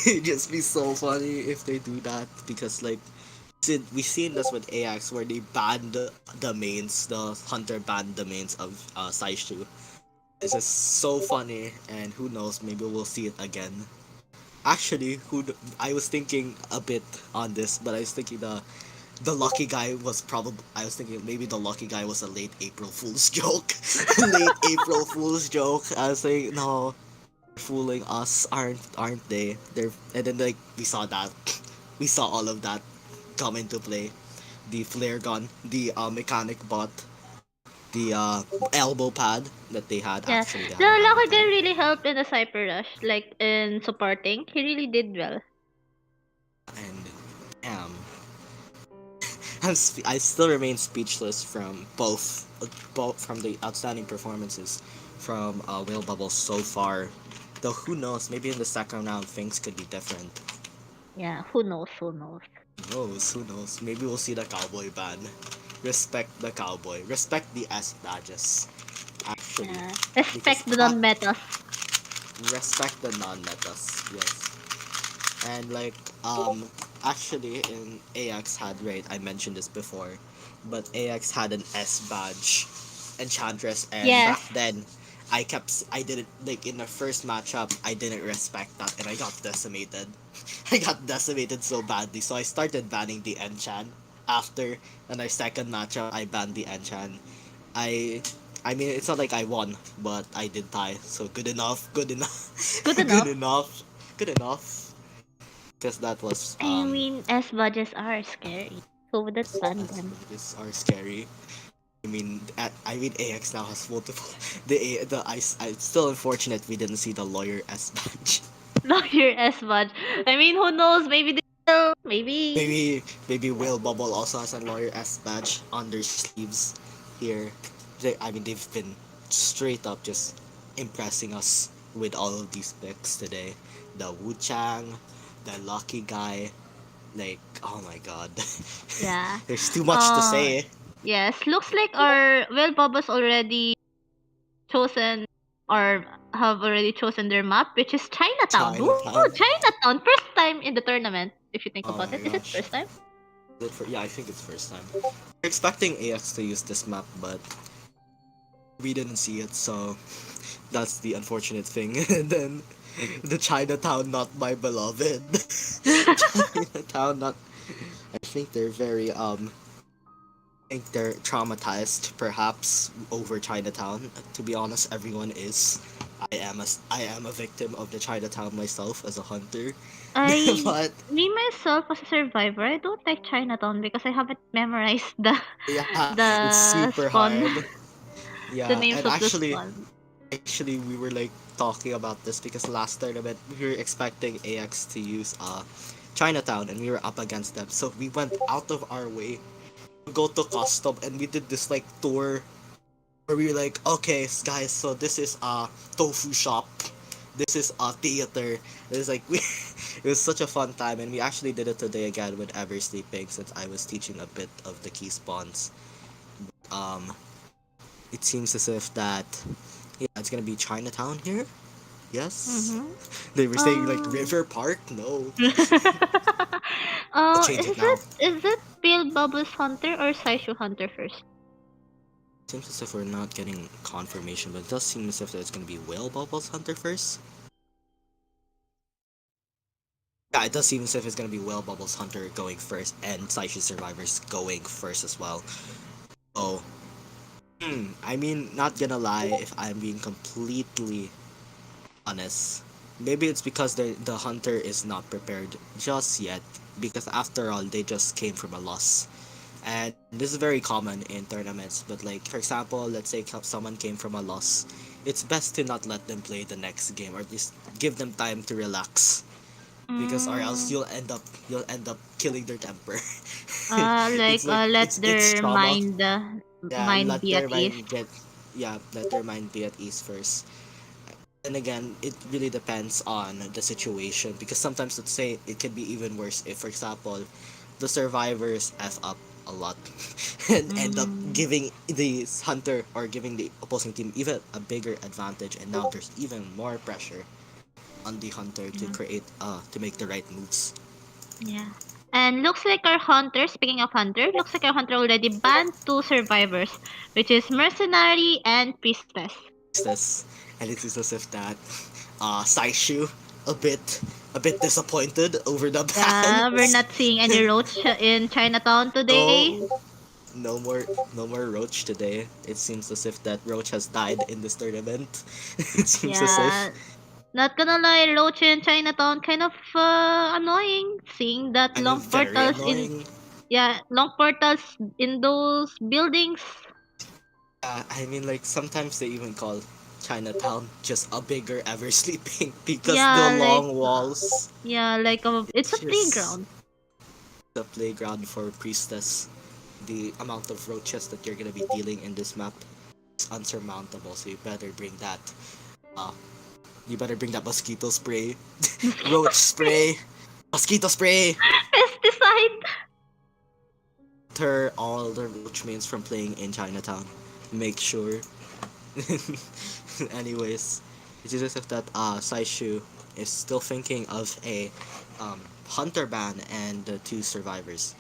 It'd just be so funny if they do that, because like we've seen this with AX where they banned the mains, the hunter banned the mains of Saishu. It's just so funny, and who knows, maybe we'll see it again. Actually, I was thinking a bit on this, but I was thinking the lucky guy was probably I was thinking maybe the lucky guy was a late April Fool's joke. Late April Fool's joke. I was saying no, they're fooling us, aren't they? They're and then like we saw that. We saw all of that come into play. The flare gun, the mechanic bot, the elbow pad that they had Yeah, actually they the had an elbow lucky guy pad. really helped in the Cyper Rush, like in supporting. He really did well. And Damn. I still remain speechless from both from the outstanding performances from Whale Bubble so far. Though who knows? Maybe in the second round things could be different. Yeah, who knows, who knows. Who knows? Who knows? Maybe we'll see the cowboy ban. Respect the cowboy. Respect the S badges. Actually, Yeah. because Respect the non-metas. respect the non-metas. Yes. And like actually in AX had right, I mentioned this before, but AX had an S badge enchantress, and Yes. back then I didn't like in the first matchup I didn't respect that and I got decimated. I got decimated so badly, so I started banning the enchant after. In our second matchup I banned the enchant. I I mean it's not like I won, but I did tie, so good enough, good enough, Good good enough. enough, good enough. Because that was I mean, S badges are scary. Who wouldn't ban as them? badges are scary. I mean AX now has multiple. It's still unfortunate we didn't see the lawyer S badge. Lawyer S badge. I mean, who knows? Maybe they will. Maybe. Maybe Whale Bubble also has a lawyer S badge on their sleeves here. I mean they've been straight up just impressing us with all of these picks today. The Wu Chang, the Lucky Guy, like oh my god. Yeah. There's too much to Uh, say. yes. Looks like our well, Bubba's already chosen or have already chosen their map, which is Chinatown. Ooh, Chinatown. Chinatown! First time in the tournament, if you think Oh about my it. Is it gosh. first time? Yeah, I think it's first time. We're expecting AX to use this map, but we didn't see it, so that's the unfortunate thing. And then the Chinatown, not my beloved. Chinatown, not. I think they're very I think they're traumatized, perhaps, over Chinatown. To be honest, everyone is. I am a victim of the Chinatown myself as a hunter, I, but me myself as a survivor, I don't like Chinatown because I haven't memorized the yeah, it's the super spawn, hard. the Yeah, names and of the spawn. actually we were like talking about this because last tournament we were expecting AX to use Chinatown and we were up against them. So we went out of our way to go to custom and we did this like tour where we were like, okay guys, so this is a tofu shop. This is a theater. It was like we it was such a fun time and we actually did it today again with Ever Sleeping since I was teaching a bit of the key spawns. Um it seems as if that yeah, it's gonna be Chinatown here. Yes. Mm-hmm. They were saying like Um. River Park. No, I'll change it now. Is it Bill Bubbles Hunter or Saishu Hunter first? Seems as if we're not getting confirmation, but it does seem as if it's gonna be Whale Bubbles Hunter first. Yeah, it does seem as if it's gonna be Whale Bubbles Hunter going first and Saishu Survivors going first as well. Oh, I mean, not gonna lie, if I'm being completely honest. Maybe it's because the hunter is not prepared just yet. Because after all, they just came from a loss. And this is very common in tournaments. But like, for example, let's say someone came from a loss. It's best to not let them play the next game or just give them time to relax. Because or else Mm, you'll end up killing their temper. like It's like let it's their trauma. Yeah, mind let be at their ease. mind get yeah, let their mind be at ease first. And again, it really depends on the situation because sometimes let's say it could be even worse if, for example, the survivors f up a lot and end up Mm, giving the hunter or giving the opposing team even a bigger advantage, and now there's even more pressure on the hunter to yeah, create to make the right moves. yeah. And looks like our hunter, speaking of hunter, looks like our hunter already banned two survivors, which is Mercenary and Priestess. This and it is as if that Saishu a bit disappointed over the Yeah, we're bans. not seeing any roach in Chinatown today. No, no more Roach today. It seems as if that Roach has died in this tournament. It seems as if Yeah, not gonna lie, roach in Chinatown kind of annoying. Seeing that I mean long very portals in annoying. yeah, long portals in those buildings. I mean like sometimes they even call Chinatown just a bigger ever sleeping because the Yeah, like long walls yeah, like it's a just playground. the playground for Priestess. The amount of roaches that you're gonna be dealing in this map is unsurmountable, so you better bring that. Uh, you better bring that mosquito spray, roach spray, mosquito spray. Pesticide. Deter all the roach mains from playing in Chinatown. Make sure. Anyways, it's just as if that Saishu is still thinking of a hunter ban and two survivors.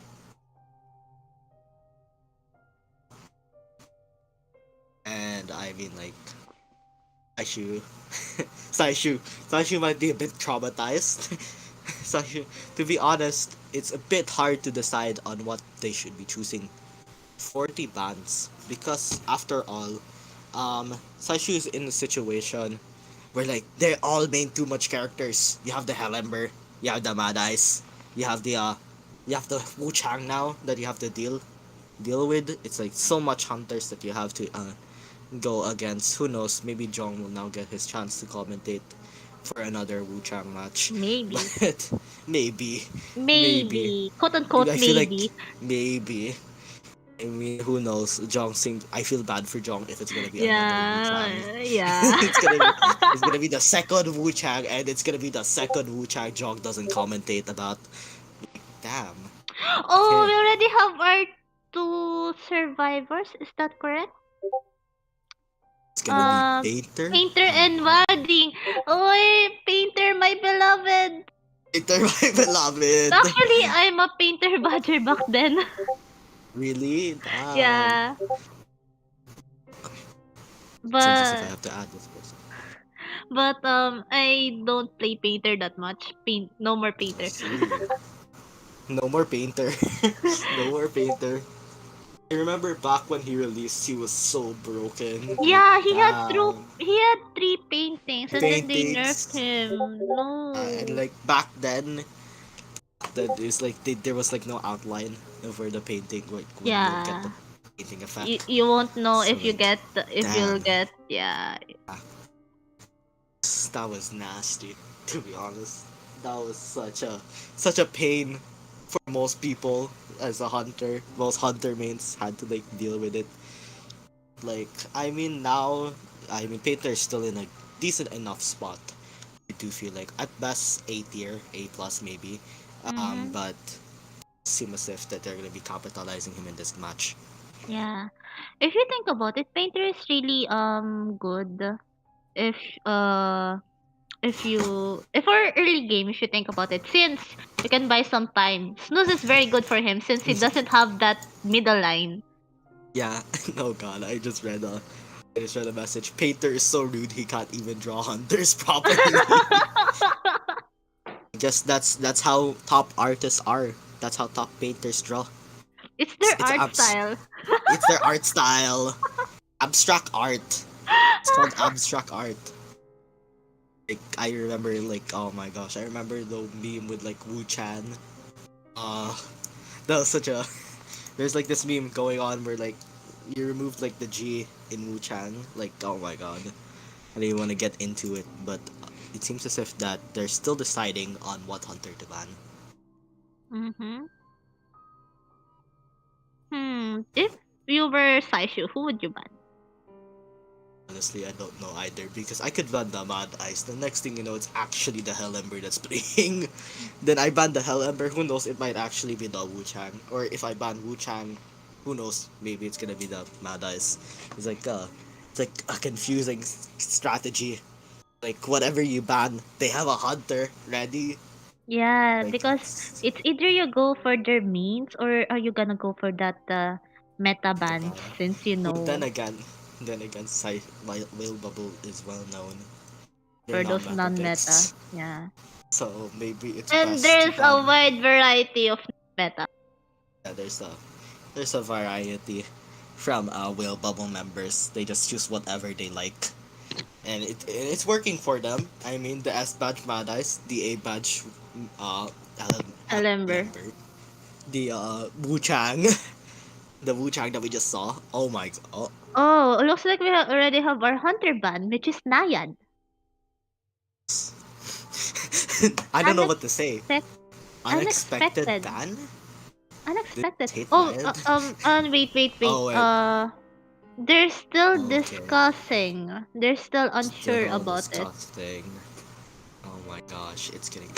And I mean like Saishu, Saishu, Saishu might be a bit traumatized. Saishu, to be honest, it's a bit hard to decide on what they should be choosing 40 bans because after all, Saishu is in a situation where like they all main too much characters. You have the Hellember, you have the Mad Eyes, you have the Wu Chang now that you have to deal with. It's like so much hunters that you have to go against. Who knows? Maybe Jong will now get his chance to commentate for another Wu Chang match. Maybe. But maybe, maybe. Maybe. Quote unquote I feel like maybe. maybe. I mean, who knows? Jong seems. I feel bad for Jong if it's gonna be another Wu Chang. Yeah. Yeah. It's gonna be the second Wu Chang, and it's gonna be the second Wu Chang Jong doesn't commentate about. Damn. Oh, Okay. we already have our two survivors. Is that correct? It's gonna be Um, Painter. Painter and Wadding. Oh, Painter, my beloved. Painter, my beloved. Actually, I'm a Painter badger back then. Really? Damn. Yeah. Seems as if I But have to add this person. I don't play Painter that much. No more Painter. See. No more Painter. No more Painter. I remember back when he released, he was so broken. Yeah, Damn. he had three paintings and then they nerfed Paintings. him. And No. like back then, that is like there was like no outline over the painting like when you'll get the Yeah. painting effect. You won't know So if you like, get if you'll damn, get yeah. that was nasty. To be honest, that was such a pain for most people as a hunter. Most hunter mains had to like deal with it. Like I mean now, I mean Painter is still in a decent enough spot. I do feel like at best A tier, A plus maybe. Mhm. But seems as if that they're gonna be capitalizing him in this match. Yeah. If you think about it, Painter is really good if uh if for early game if you think about it since you can buy some time. Snooze is very good for him since he doesn't have that middle line. Yeah, oh god, I just read a message. Painter is so rude he can't even draw hunters properly. Just that's how top artists are. That's how top painters draw. It's It's, their it's art abs style. it's their art style. Abstract art. It's called abstract art. Like I remember like oh my gosh, I remember the meme with like Wu Chan. Uh that was such a there's like this meme going on where like you removed like the G in Wu Chan. Like oh my god. I didn't want to get into it, but it seems as if that they're still deciding on what hunter to ban. Mhm. If you were Saishu, who would you ban? Honestly, I don't know either because I could ban the Mad Eyes. The next thing you know, it's actually the Hell Ember that's playing. Then I ban the Hell Ember. Who knows? It might actually be the Wu Chang. Or if I ban Wu Chang, who knows? Maybe it's gonna be the Mad Eyes. It's like a confusing strategy. Like whatever you ban, they have a hunter ready. Yeah, Like because it's either you go for their means or are you gonna go for that meta the ban ban. since you Who know then again, Whale Bubble is well known. They're for not those meta non-meta. picks, Yeah. so maybe it's And best to there's a ban. wide variety of meta. Yeah, there's a variety from Whale Bubble members. They just choose whatever they like, and it's working for them. I mean, the S badge Mad Eyes, the A badge, Alember. Lember, the Wu Chang, the Wu Chang that we just saw. Oh my god! Oh, Oh, looks like we already have our hunter ban, which is Nayad. I don't know what to say. Unexpect Unexpected unexpected. ban? Unexpected. Hate Oh, land. wait. Oh wait. They're still Okay. discussing. They're still unsure Still about it. disgusting. Oh my gosh, it's getting.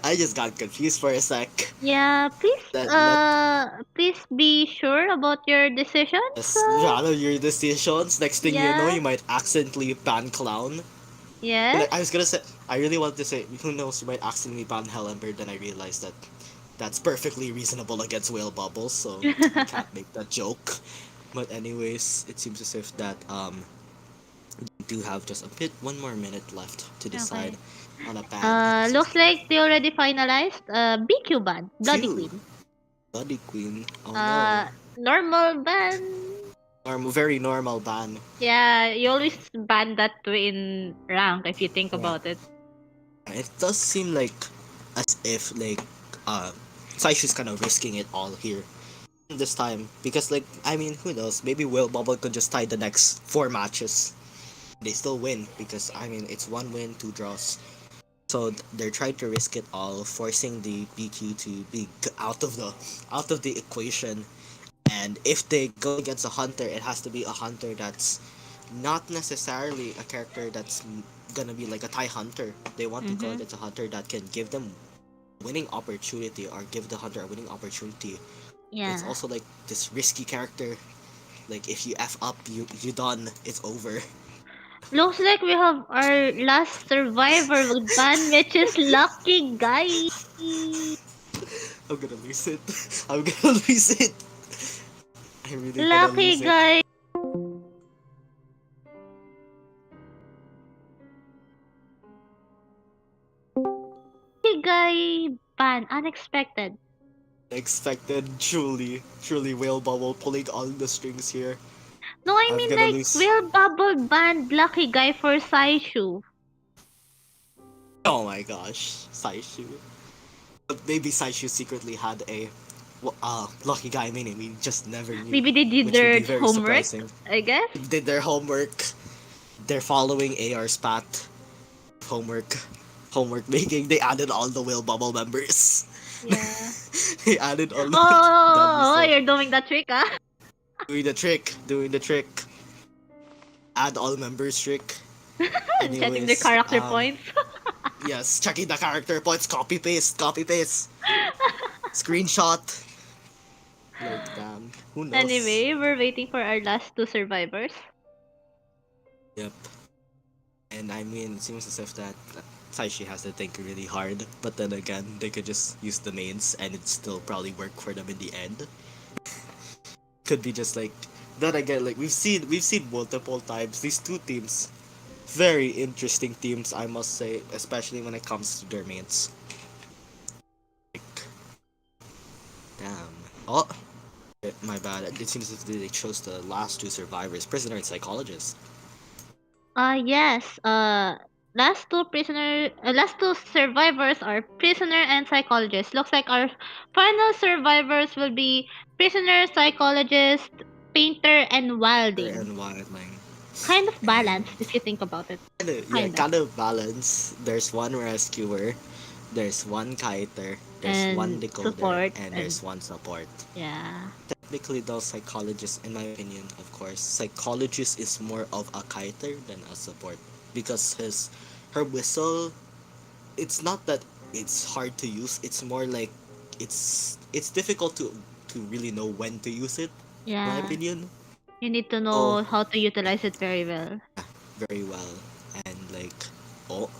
I just got confused for a sec. Yeah, Let please be sure about your decisions. us rather your decisions. Next thing you know, Yeah, you might accidentally ban clown. yes. Like I was gonna say, I really wanted to say, who knows, you might accidentally ban Hellenberg. Then I realized that that's perfectly reasonable against whale bubbles, so we can't make that joke. But anyways, it seems as if that we do have just a bit one more minute left to decide Okay. on a ban. And it seems Looks like they already finalized. BQ ban, Bloody Q, Queen. Bloody Queen. Oh no, Uh, Normal ban. very normal ban. Yeah, you always ban that too in rank if you think Yeah, about it. it does seem like as if like uh, Saishu's kind of risking it all here this time because like I mean who knows, maybe Will Bubble could just tie the next 4 matches. They still win because I mean it's 1 win, 2 draws. So they're trying to risk it all, forcing the BQ to be out of the equation. And if they go against a hunter, it has to be a hunter that's not necessarily a character that's gonna be like a Thai hunter. They want to go Mm-hmm. against a hunter that can give them winning opportunity or give the hunter a winning opportunity. It's Yeah. also like this risky character. Like if you f up, you done. It's over. Looks like we have our last survivor with ban, which is Lucky Guy. I'm gonna lose it. I'm gonna lose it. I'm really gonna Lucky lose it. Guy. Lucky Guy ban. Unexpected. Expected, truly whale bubble pulling all the strings here. No, I I'm mean gonna like lose. Will Bubble banned Lucky Guy for Saishu. Oh my gosh, Saishu. But maybe Saishu secretly had a lucky guy meaning we just never knew, Maybe they did which would their be very homework, surprising. I guess. Did their homework. They're following AR's path. Homework. Homework making. They added all the whale bubble members. Yeah. They added all the dummies. Oh, So you're doing that trick, ah? doing the trick. Doing the trick. Add all members trick. Checking their Anyways, character points. yes, checking the character points, copy paste, screenshot. Like damn, who knows? Anyway, we're waiting for our last two survivors. Yep. And I mean, it seems as if that Saishi has to think really hard, but then again, they could just use the mains and it still probably work for them in the end. Could be just like then again, like we've seen multiple times these two teams, very interesting teams, I must say, especially when it comes to their mains. Like, damn. Oh, my bad. It seems as if they chose the last two survivors, prisoner and psychologist. Yes. Last two survivors are prisoner and psychologist. Looks like our final survivors will be prisoner, psychologist, painter, and wilding. And wildling. Kind of And balanced if you think about it. yeah, Kinda. kind of balance. There's one rescuer, there's one kiter, there's one And decoder, support and and there's one support. yeah. Technically, though, psychologist, in my opinion, of course, psychologist is more of a kiter than a support because her whistle, it's not that it's hard to use. It's more like it's difficult to really know when to use it. In my Yeah. opinion. You need to Oh, know how to utilize it very well. very well, and like, oh,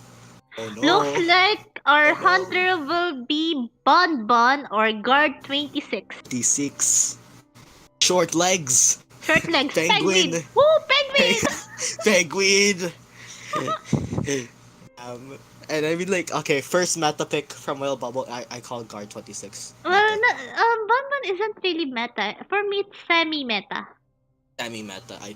oh Looks no, like our oh no. hunter will be Bon Bon or Guard 26. D6. Short legs. Short legs, Penguin. penguin! Woo, penguin! Penguin. And I mean like okay, first meta pick from Whale Bubble. I call guard 26 Well, meta. Bon Bon isn't really meta. For me, it's semi-meta. Semi meta. I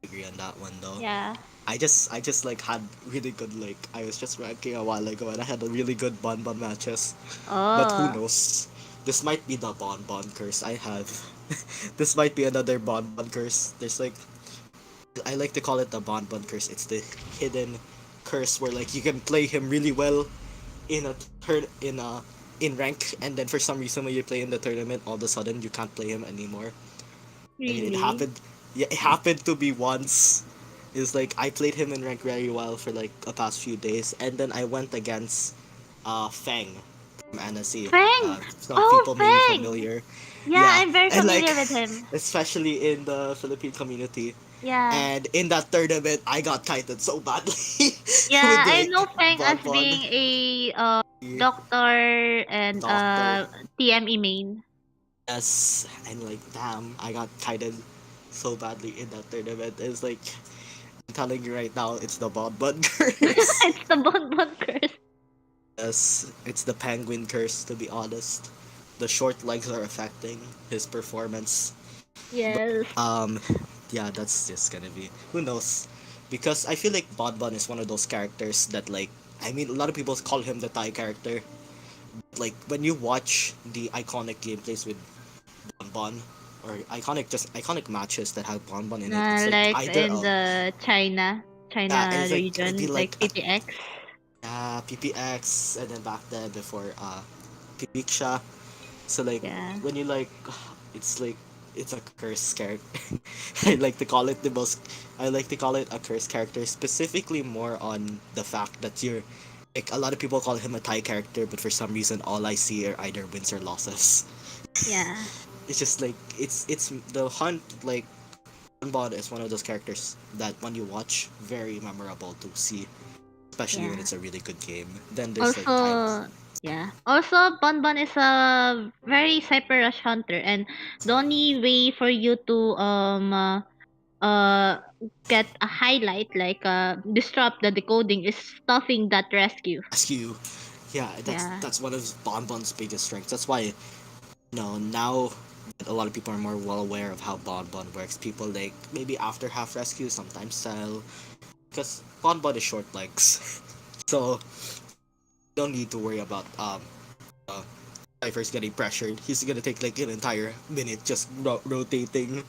agree on that one though. Yeah. I just like had really good like I was just ranking a while ago and I had a really good Bon matches. But who Oh. knows? This might be the Bon curse I have. This might be another Bon curse. There's like I like to call it the Bon curse. It's the hidden curse where like you can play him really well in a turn in a in rank, and then for some reason when you play in the tournament, all of a sudden you can't play him anymore. I mean, it Really? happened. Yeah, it happened to me once. It's like I played him in rank very well for like a past few days, and then I went against Feng from NSC. Feng! Some Oh, people may be Feng! familiar. Yeah, Yeah, I'm very and like familiar with him. especially in the Philippine community. Yeah. And in that tournament, I got kited so badly with Yeah, I like know Feng as Bonbon, being a the doctor and doctor. TME main. Yes, and like damn, I got kited so badly in that tournament. It's like I'm telling you right now, it's the Bonbon curse. It's the bonbon curse. Yes, it's the penguin curse. To be honest, the short legs are affecting his performance. But Yes. yeah, that's just gonna be who knows, because I feel like Bonbon is one of those characters that like I mean a lot of people call him the Thai character. Like when you watch the iconic gameplays with Bonbon or iconic matches that have Bonbon in it, it's like Like either in the yeah, China it's like gonna be region, like like a PPX. PPX, and then back then before Pipiksha. So like Yeah. when you like, it's like it's a curse character. I like to call it the most. I like to call it a curse character, specifically more on the fact that you're like a lot of people call him a Thai character, but for some reason all I see are either wins or losses. Yeah. It's just like it's the hunt like Unbond is one of those characters that when you watch, very memorable to see, especially when Yeah. it's a really good game. Then there's like times. Also, yeah. Also, Bonbon is a very Cyper Rush hunter, and the only way for you to uh get a highlight, like disrupt the decoding, is stuffing that rescue. Rescue. Yeah, Yeah. that's one of Bonbon's biggest strengths. That's why now that a lot of people are more well aware of how Bonbon works. People like maybe after half rescue sometimes style because Bonbon is short legs, so you don't need to worry about uh, Cypher's getting pressured. He's gonna take like an entire minute just rotating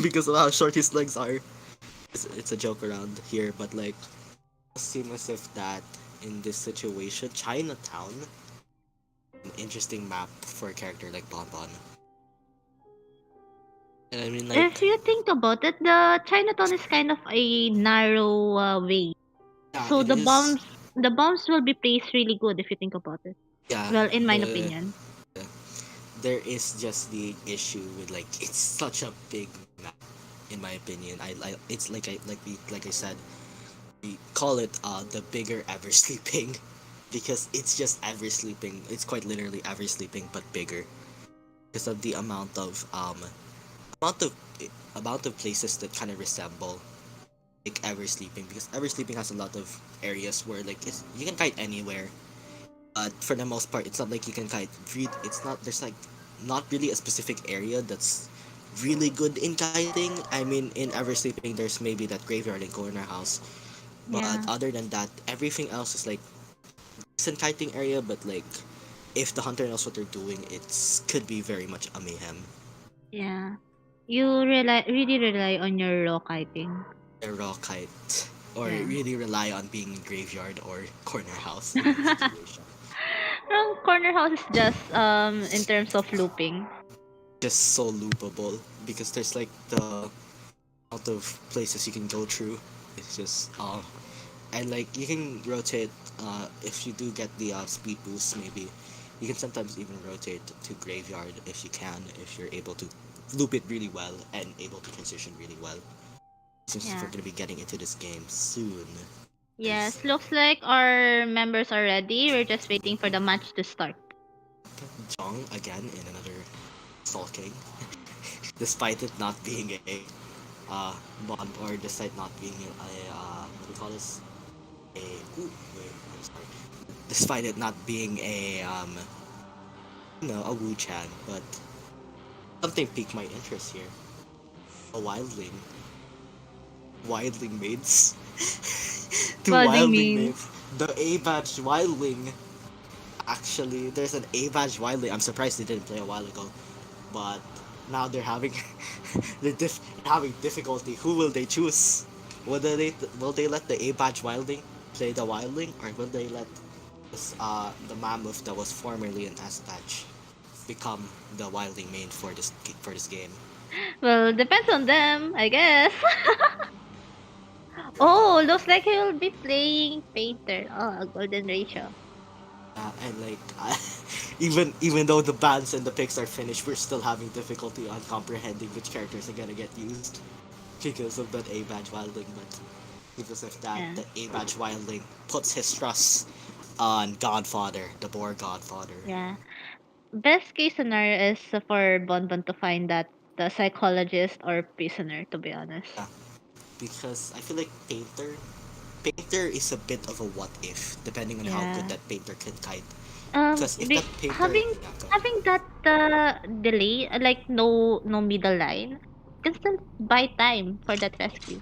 because of how short his legs are. It's a joke around here, but like it seems as if that in this situation, Chinatown, an interesting map for a character like Bonbon. And I mean, like, If you think about it, the Chinatown is kind of a narrow way. yeah, So it is. the bombs will be placed really good if you think about it. Yeah, Well, in my the opinion. there is just the issue with like it's such a big map, in my opinion. It's like I said, we call it the bigger ever sleeping, because it's just ever sleeping. It's quite literally ever sleeping, but bigger because of the amount of amount of places that kind of resemble like ever sleeping, because ever sleeping has a lot of areas where like you can kite anywhere, but for the most part it's not like you can kite it's not there's like not really a specific area that's really good in kiting. I mean, in ever sleeping there's maybe that graveyard and corner house, but Yeah. other than that everything else is like decent kiting area, but like if the hunter knows what they're doing, it's could be very much a mayhem. Yeah. You really rely on your raw kiting. A raw kite, or Yeah. really rely on being graveyard or corner house in that situation. Corner house is just in terms of looping. Just so loopable because there's like the amount of places you can go through. It's just and like you can rotate if you do get the speed boost, maybe you can sometimes even rotate to graveyard if you can, if you're able to loop it really well and able to transition really well. Since we're Yeah. gonna be getting into this game soon. Is Yes, looks like our members are ready. We're just waiting for the match to start. Jong again in another sulking, despite it not being a bond, or despite not being what do you call this, a ooh, wait, I'm sorry, despite it not being a a Wu Chan, but something piqued my interest here. A wildling, wildling maids, two Welding wildling means. maids, the A badge wildling. Actually, there's an A badge wildling. I'm surprised they didn't play a while ago, but now they're having having difficulty. Who will they choose? Will they let the A badge wildling play the wildling, or will they let The mammoth that was formerly an Aspatch become the wildling main for this game. Well, depends on them, I guess. Oh, looks like he will be playing Painter. Oh, a golden ratio. And like even though the bands and the picks are finished, we're still having difficulty on comprehending which characters are gonna get used because of that A badge wildling. But because of that, Yeah. the A badge wildling puts his trust on Godfather, the Boar Godfather. Yeah. Best case scenario is for Bonbon to find that the psychologist or prisoner, to be honest. Yeah, because I feel like Painter is a bit of a what if, depending on how good Yeah. that Painter can kite. Because if that Painter, Having yeah, go ahead. having that delay, like no middle line, can still buy time for that rescue.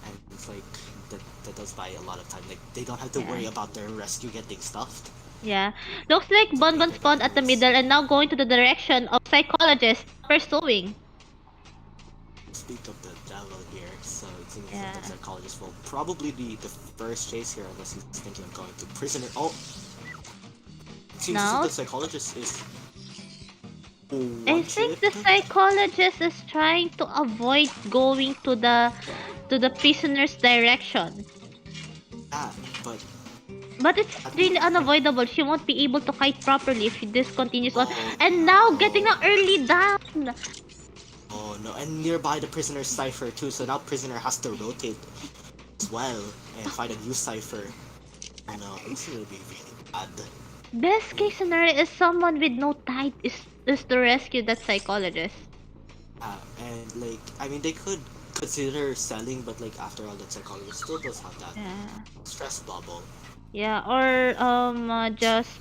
And it's like that does buy a lot of time. Like they don't have to Yeah. worry about their rescue getting stuffed. Yeah. Looks like Bonbon Painter got spawned the at the boost. middle and now going to the direction of psychologist pursuing. Speak of the devil here, so it seems that the Yeah. psychologist will probably be the first chase here unless he's thinking of going to prisoner. Oh, it seems as if Now the psychologist is I one think chip. the psychologist is trying to avoid going to the prisoner's direction. Yeah, but But it's at, really unavoidable. She won't be able to kite properly if this continues on. oh And now getting no. an early down. Oh no, and nearby the prisoner's cipher too, so now prisoner has to rotate as well and find a new cipher. Oh no, this is gonna be really bad. Best Mm, case scenario is someone with no tide is to rescue that psychologist. and like, I mean, they could consider selling, but like after all, the psychologist still does have that Yeah. stress bubble. Yeah, or just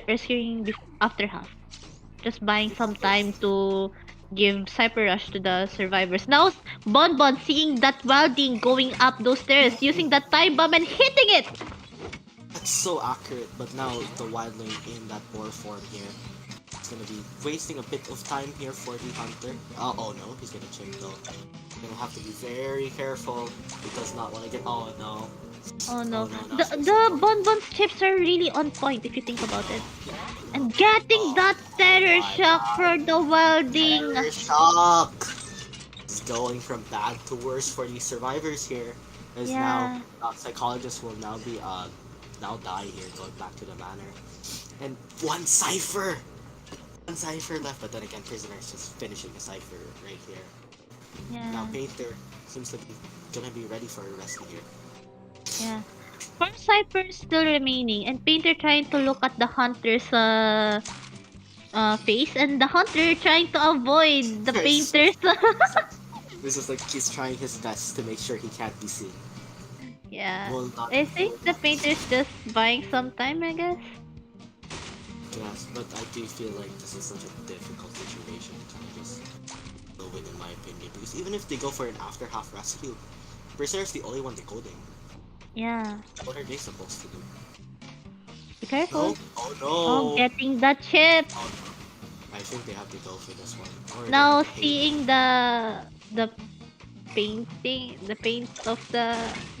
rescuing after half. Just buying Yeah, some but time to give Cyper Rush to the survivors. Now, Bonbon seeing that Wilding going up those stairs, using that time bomb and hitting it! that's so accurate. But now the wildling in that boar form here is gonna be wasting a bit of time here for the hunter. Oh no, he's gonna chip though. Gonna have to be very careful. He does not want to get. Oh no. Oh Oh no. no, now it's The missing. Bonbon's chips are really on point if you think about it. And getting Oh that terror my shock god. for the Wilding. Terror shock! It's going from bad to worse for these survivors here. As now, Yeah. psychologists will now be, now die here, going back to the manor. And one cipher! One cipher left, but then again, prisoner is just finishing the cipher right here. Now, Yeah. Painter seems to be gonna be ready for a rescue here. Yeah. Four Cypher still remaining, and Painter trying to look at the hunter's face, and the hunter trying to avoid the It's Painter's. just, this is like he's trying his best to make sure he can't be seen. Yeah. Will not, I will think the not be seen. Painter's just buying some time, I guess. Yes, but I do feel like this is such a difficult situation to just go with, in my opinion. Because even if they go for an after half rescue, Berserk's the only one decoding. Yeah. What are they supposed to do? Be careful. No? Oh Oh, no! getting the chip. Oh no. I think they have to go for this one. Or they have Now to pay. seeing the the paint of the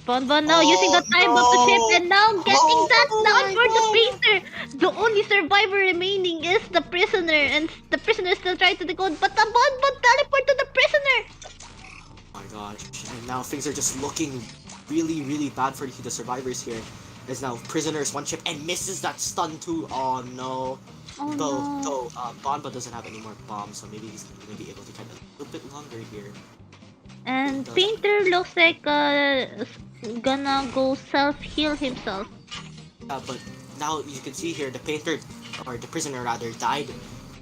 Bonbon now using Oh the time of the chip no! and now getting that Oh down my for the god! painter. The only survivor remaining is the prisoner, and the prisoner still trying to decode, but the Bonbon teleport to the prisoner. Oh my gosh. And now things are just looking really, really bad for the survivors here. As now prisoners one chip and misses that stun too. Oh no. Oh no. Though Bonba doesn't have any more bombs, so maybe he's gonna be able to kind of a little bit longer here. It And does. painter looks like gonna go self heal himself. But now you can see here the painter, or the prisoner rather, died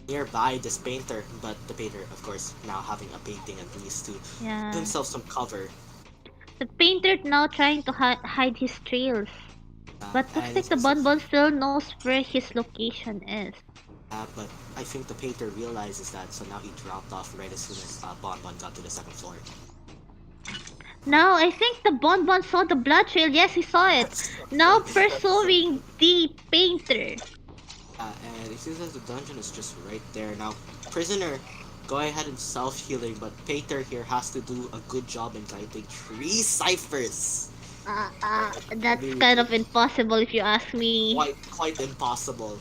nearby this painter. But the painter, of course, now having a painting at least to give Yeah. himself some cover. The painter now trying to hide his trails. But looks And like it's the just like, Bonbon still knows where his location is. but I think the painter realizes that, so now he dropped off right as soon as Bonbon got to the second floor. Now I think the Bonbon saw the blood trail. Yes, he saw it. Now pursuing the painter. And it seems like the dungeon is just right there. Now, prisoner, go ahead and self-healing, but Pater here has to do a good job in kiting 3 ciphers. That's Maybe kind of impossible if you ask me. quite impossible.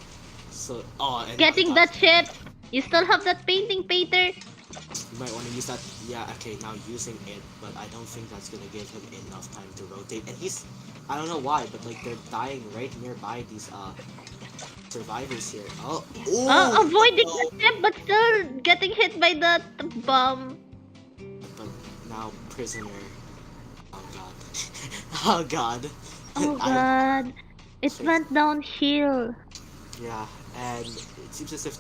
So and now Getting that ship. You still have that painting, Peter. you might want to use that. Yeah, okay, now using it, but I don't think that's gonna give him enough time to rotate. And I don't know why, but like they're dying right nearby these survivors here. Oh, ooh, but Avoiding the no. ship, but still getting hit by that bomb. But now prisoner. Oh god. Oh god. Oh I god. It think went downhill. yeah, and it seems as if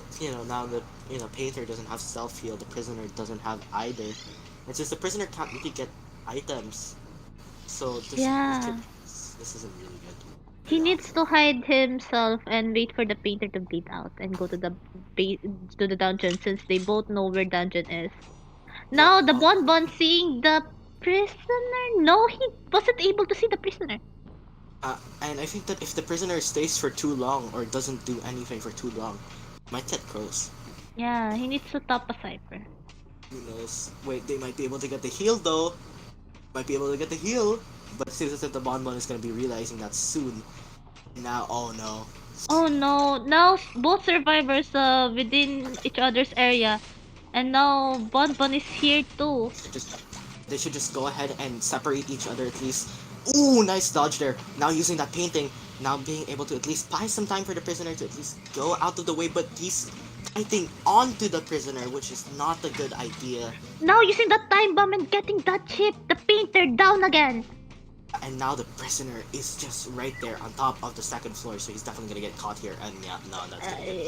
now the painter doesn't have self heal. The prisoner doesn't have either. And since the prisoner can't really get items, so Yeah. this isn't really good. He Yeah. needs to hide himself and wait for the painter to bleed out and go to to the dungeon since they both know where dungeon is. Yeah. Now the Bonbon seeing the prisoner. No, he wasn't able to see the prisoner. And I think that if the prisoner stays for too long or doesn't do anything for too long, might get crows. Yeah, he needs to top a cipher. Who knows? Wait, they might be able to get the heal though. Might be able to get the heal, but it seems as if the Bonbon is gonna be realizing that soon. Now, oh no. Oh no! Now both survivors within each other's area, and now Bonbon is here too. Should just they should just go ahead and separate each other at least. Ooh, nice dodge there. Now using that painting, now being able to at least buy some time for the prisoner to at least go out of the way, but he's fighting onto the prisoner, which is not a good idea. Now using that time bomb and getting that ship, the painter down again. And now the prisoner is just right there on top of the second floor, so he's definitely gonna get caught here. And yeah, no, that's gonna get.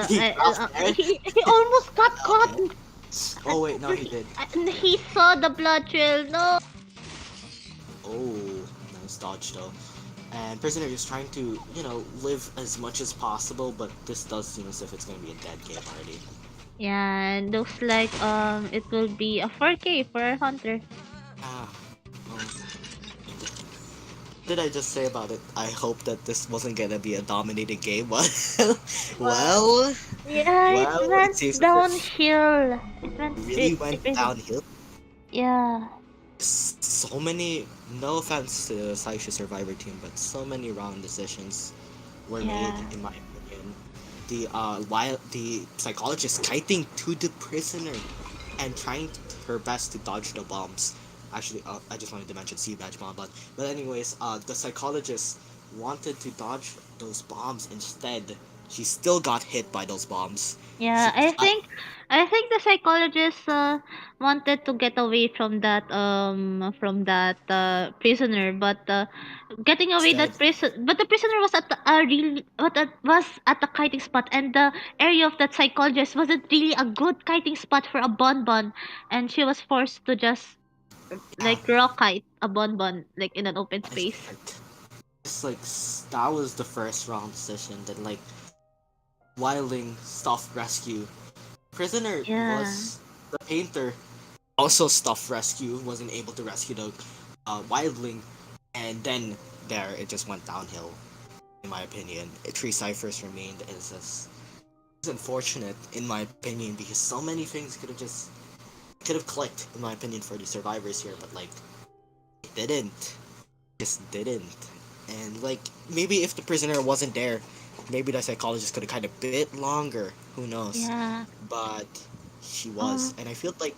He fell there. He almost got He fell caught. there. Oh wait, no, he did. And he saw the blood trail. No. Oh, nice dodge though. And prisoner is trying to, live as much as possible, but this does seem as if it's gonna be a dead game already. Yeah, and looks like it will be a 4K for our hunter. Ah, well, did I just say about it? I hope that this wasn't gonna be a dominating game. Well, Yeah, it it went seems as if downhill. really went Really, downhill. yeah. So many, no offense to the Saishu Survivor team, but so many wrong decisions were made, Yeah. in my opinion. While the psychologist kiting to the prisoner and trying her best to dodge the bombs. Actually, I just wanted to mention sea badge bomb, but anyways, the psychologist wanted to dodge those bombs instead. She still got hit by those bombs. Yeah, She I think the psychologist wanted to get away from that prisoner, but getting away instead that prison, but the prisoner was at the was at the kiting spot, and the area of that psychologist wasn't really a good kiting spot for a bonbon, and she was forced to just yeah, like rock kite a bonbon like in an open it's space. like that was the first wrong decision. Then like Wilding stuff rescue. Prisoner Yeah. was the painter. Also, stuff rescue wasn't able to rescue the wildling, and then there it just went downhill. In my opinion, three ciphers remained. It's unfortunate, in my opinion, because so many things could have clicked, in my opinion, for the survivors here, but like it didn't. Just didn't. And like maybe if the prisoner wasn't there, maybe the psychologist could have kind of bit longer. Who knows? Yeah. But she was, Um. and I felt like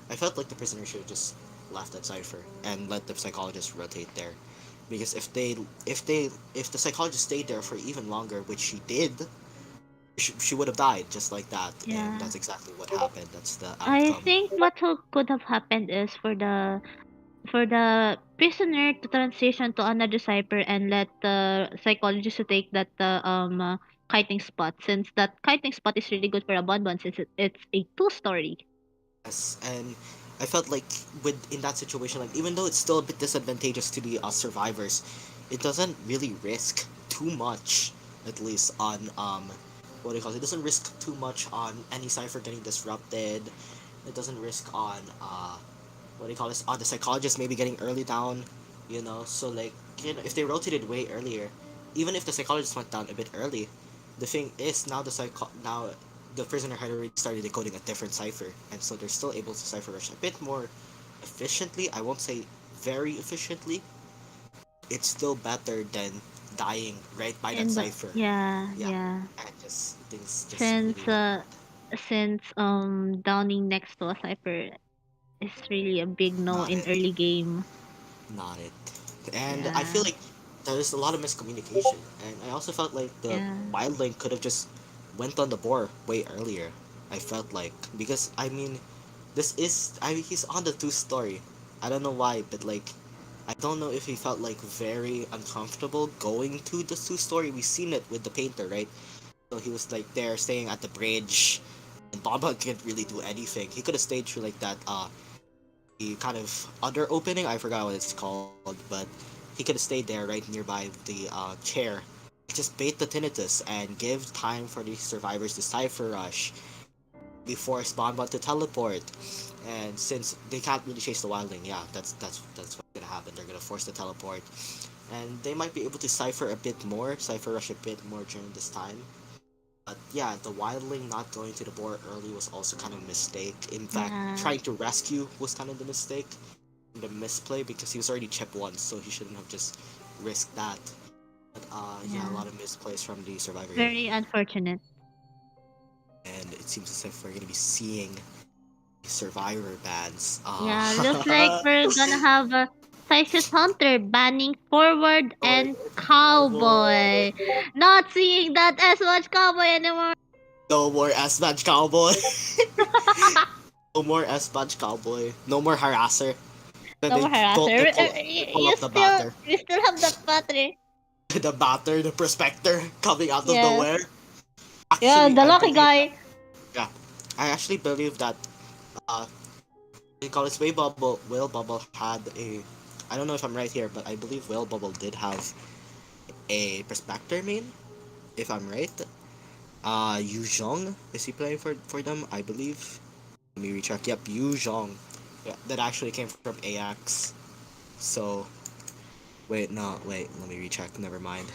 the prisoner should have just left that cipher and let the psychologist rotate there, because if the psychologist stayed there for even longer, which she did, she would have died just like that, and Yeah. that's exactly what happened. That's the I outcome. think what could have happened is for the prisoner to transition to another cipher and let the psychologist to take that kiting spot, since that kiting spot is really good for a bonbon since it's a two-story. Yes, and I felt like with in that situation, like even though it's still a bit disadvantageous to the survivors, it doesn't really risk too much, at least on what do you call it? It doesn't risk too much on any cipher getting disrupted. It doesn't risk on what do you call this? On the psychologist maybe getting early down, So like if they rotated way earlier, even if the psychologist went down a bit early, the thing is now the prisoner had already started decoding a different cipher, and so they're still able to cipher rush a bit more efficiently. I won't say very efficiently, it's still better than dying right by that And but cipher. yeah, Yeah, yeah. and just things just really Since went bad. downing next to a cipher is really a big no Not in it. early game. Not it. And I feel Yeah. like there's a lot of miscommunication. And I also felt like the Yeah. wildling could have just went on the board way earlier. I felt like because I mean, he's on the two story. I don't know why, but like I don't know if he felt like very uncomfortable going to the two story. We seen it with the painter, right? So he was like there staying at the bridge, and Baba can't really do anything. He could have stayed through like that the kind of under opening. I forgot what it's called, but he could have stayed there right nearby the chair. Just bait the tinnitus and give time for the survivors to cipher rush and maybe force Bonbon to teleport. And since they can't really chase the wildling, yeah, that's what's gonna happen. They're gonna force the teleport, and they might be able to cipher rush a bit more during this time. But yeah, the wildling not going to the board early was also kind of a mistake. In fact, Yeah. trying to rescue was kind of the mistake, the misplay because he was already chipped once, so he shouldn't have just risked that. But yeah, a Yeah. lot of misplays from the survivor here, Very unfortunate. and it seems as if we're gonna be seeing survivor bans. Yeah, looks like we're gonna have a Saishu's Hunter banning forward Lord, and cowboy. cowboy. Not seeing that as much cowboy anymore. No more S Badge Cowboy. No more S Badge Cowboy. No more harasser. Then No more they harasser. pull You up the still, batter. we still have that battery. The batter, the prospector coming out of Yeah. nowhere. Yeah, Actually, the I lucky believe that. guy. Yeah, I actually believe that. Uh, they call it Whale Bubble had a. I don't know if I'm right here, but I believe Whale Bubble did have a prospector main. If I'm right, Yu Zhong is he playing for them? I believe. Let me recheck. Yep, Yu Zhong. Yeah, that actually came from AX. So wait, no, wait. Let me recheck. Never mind.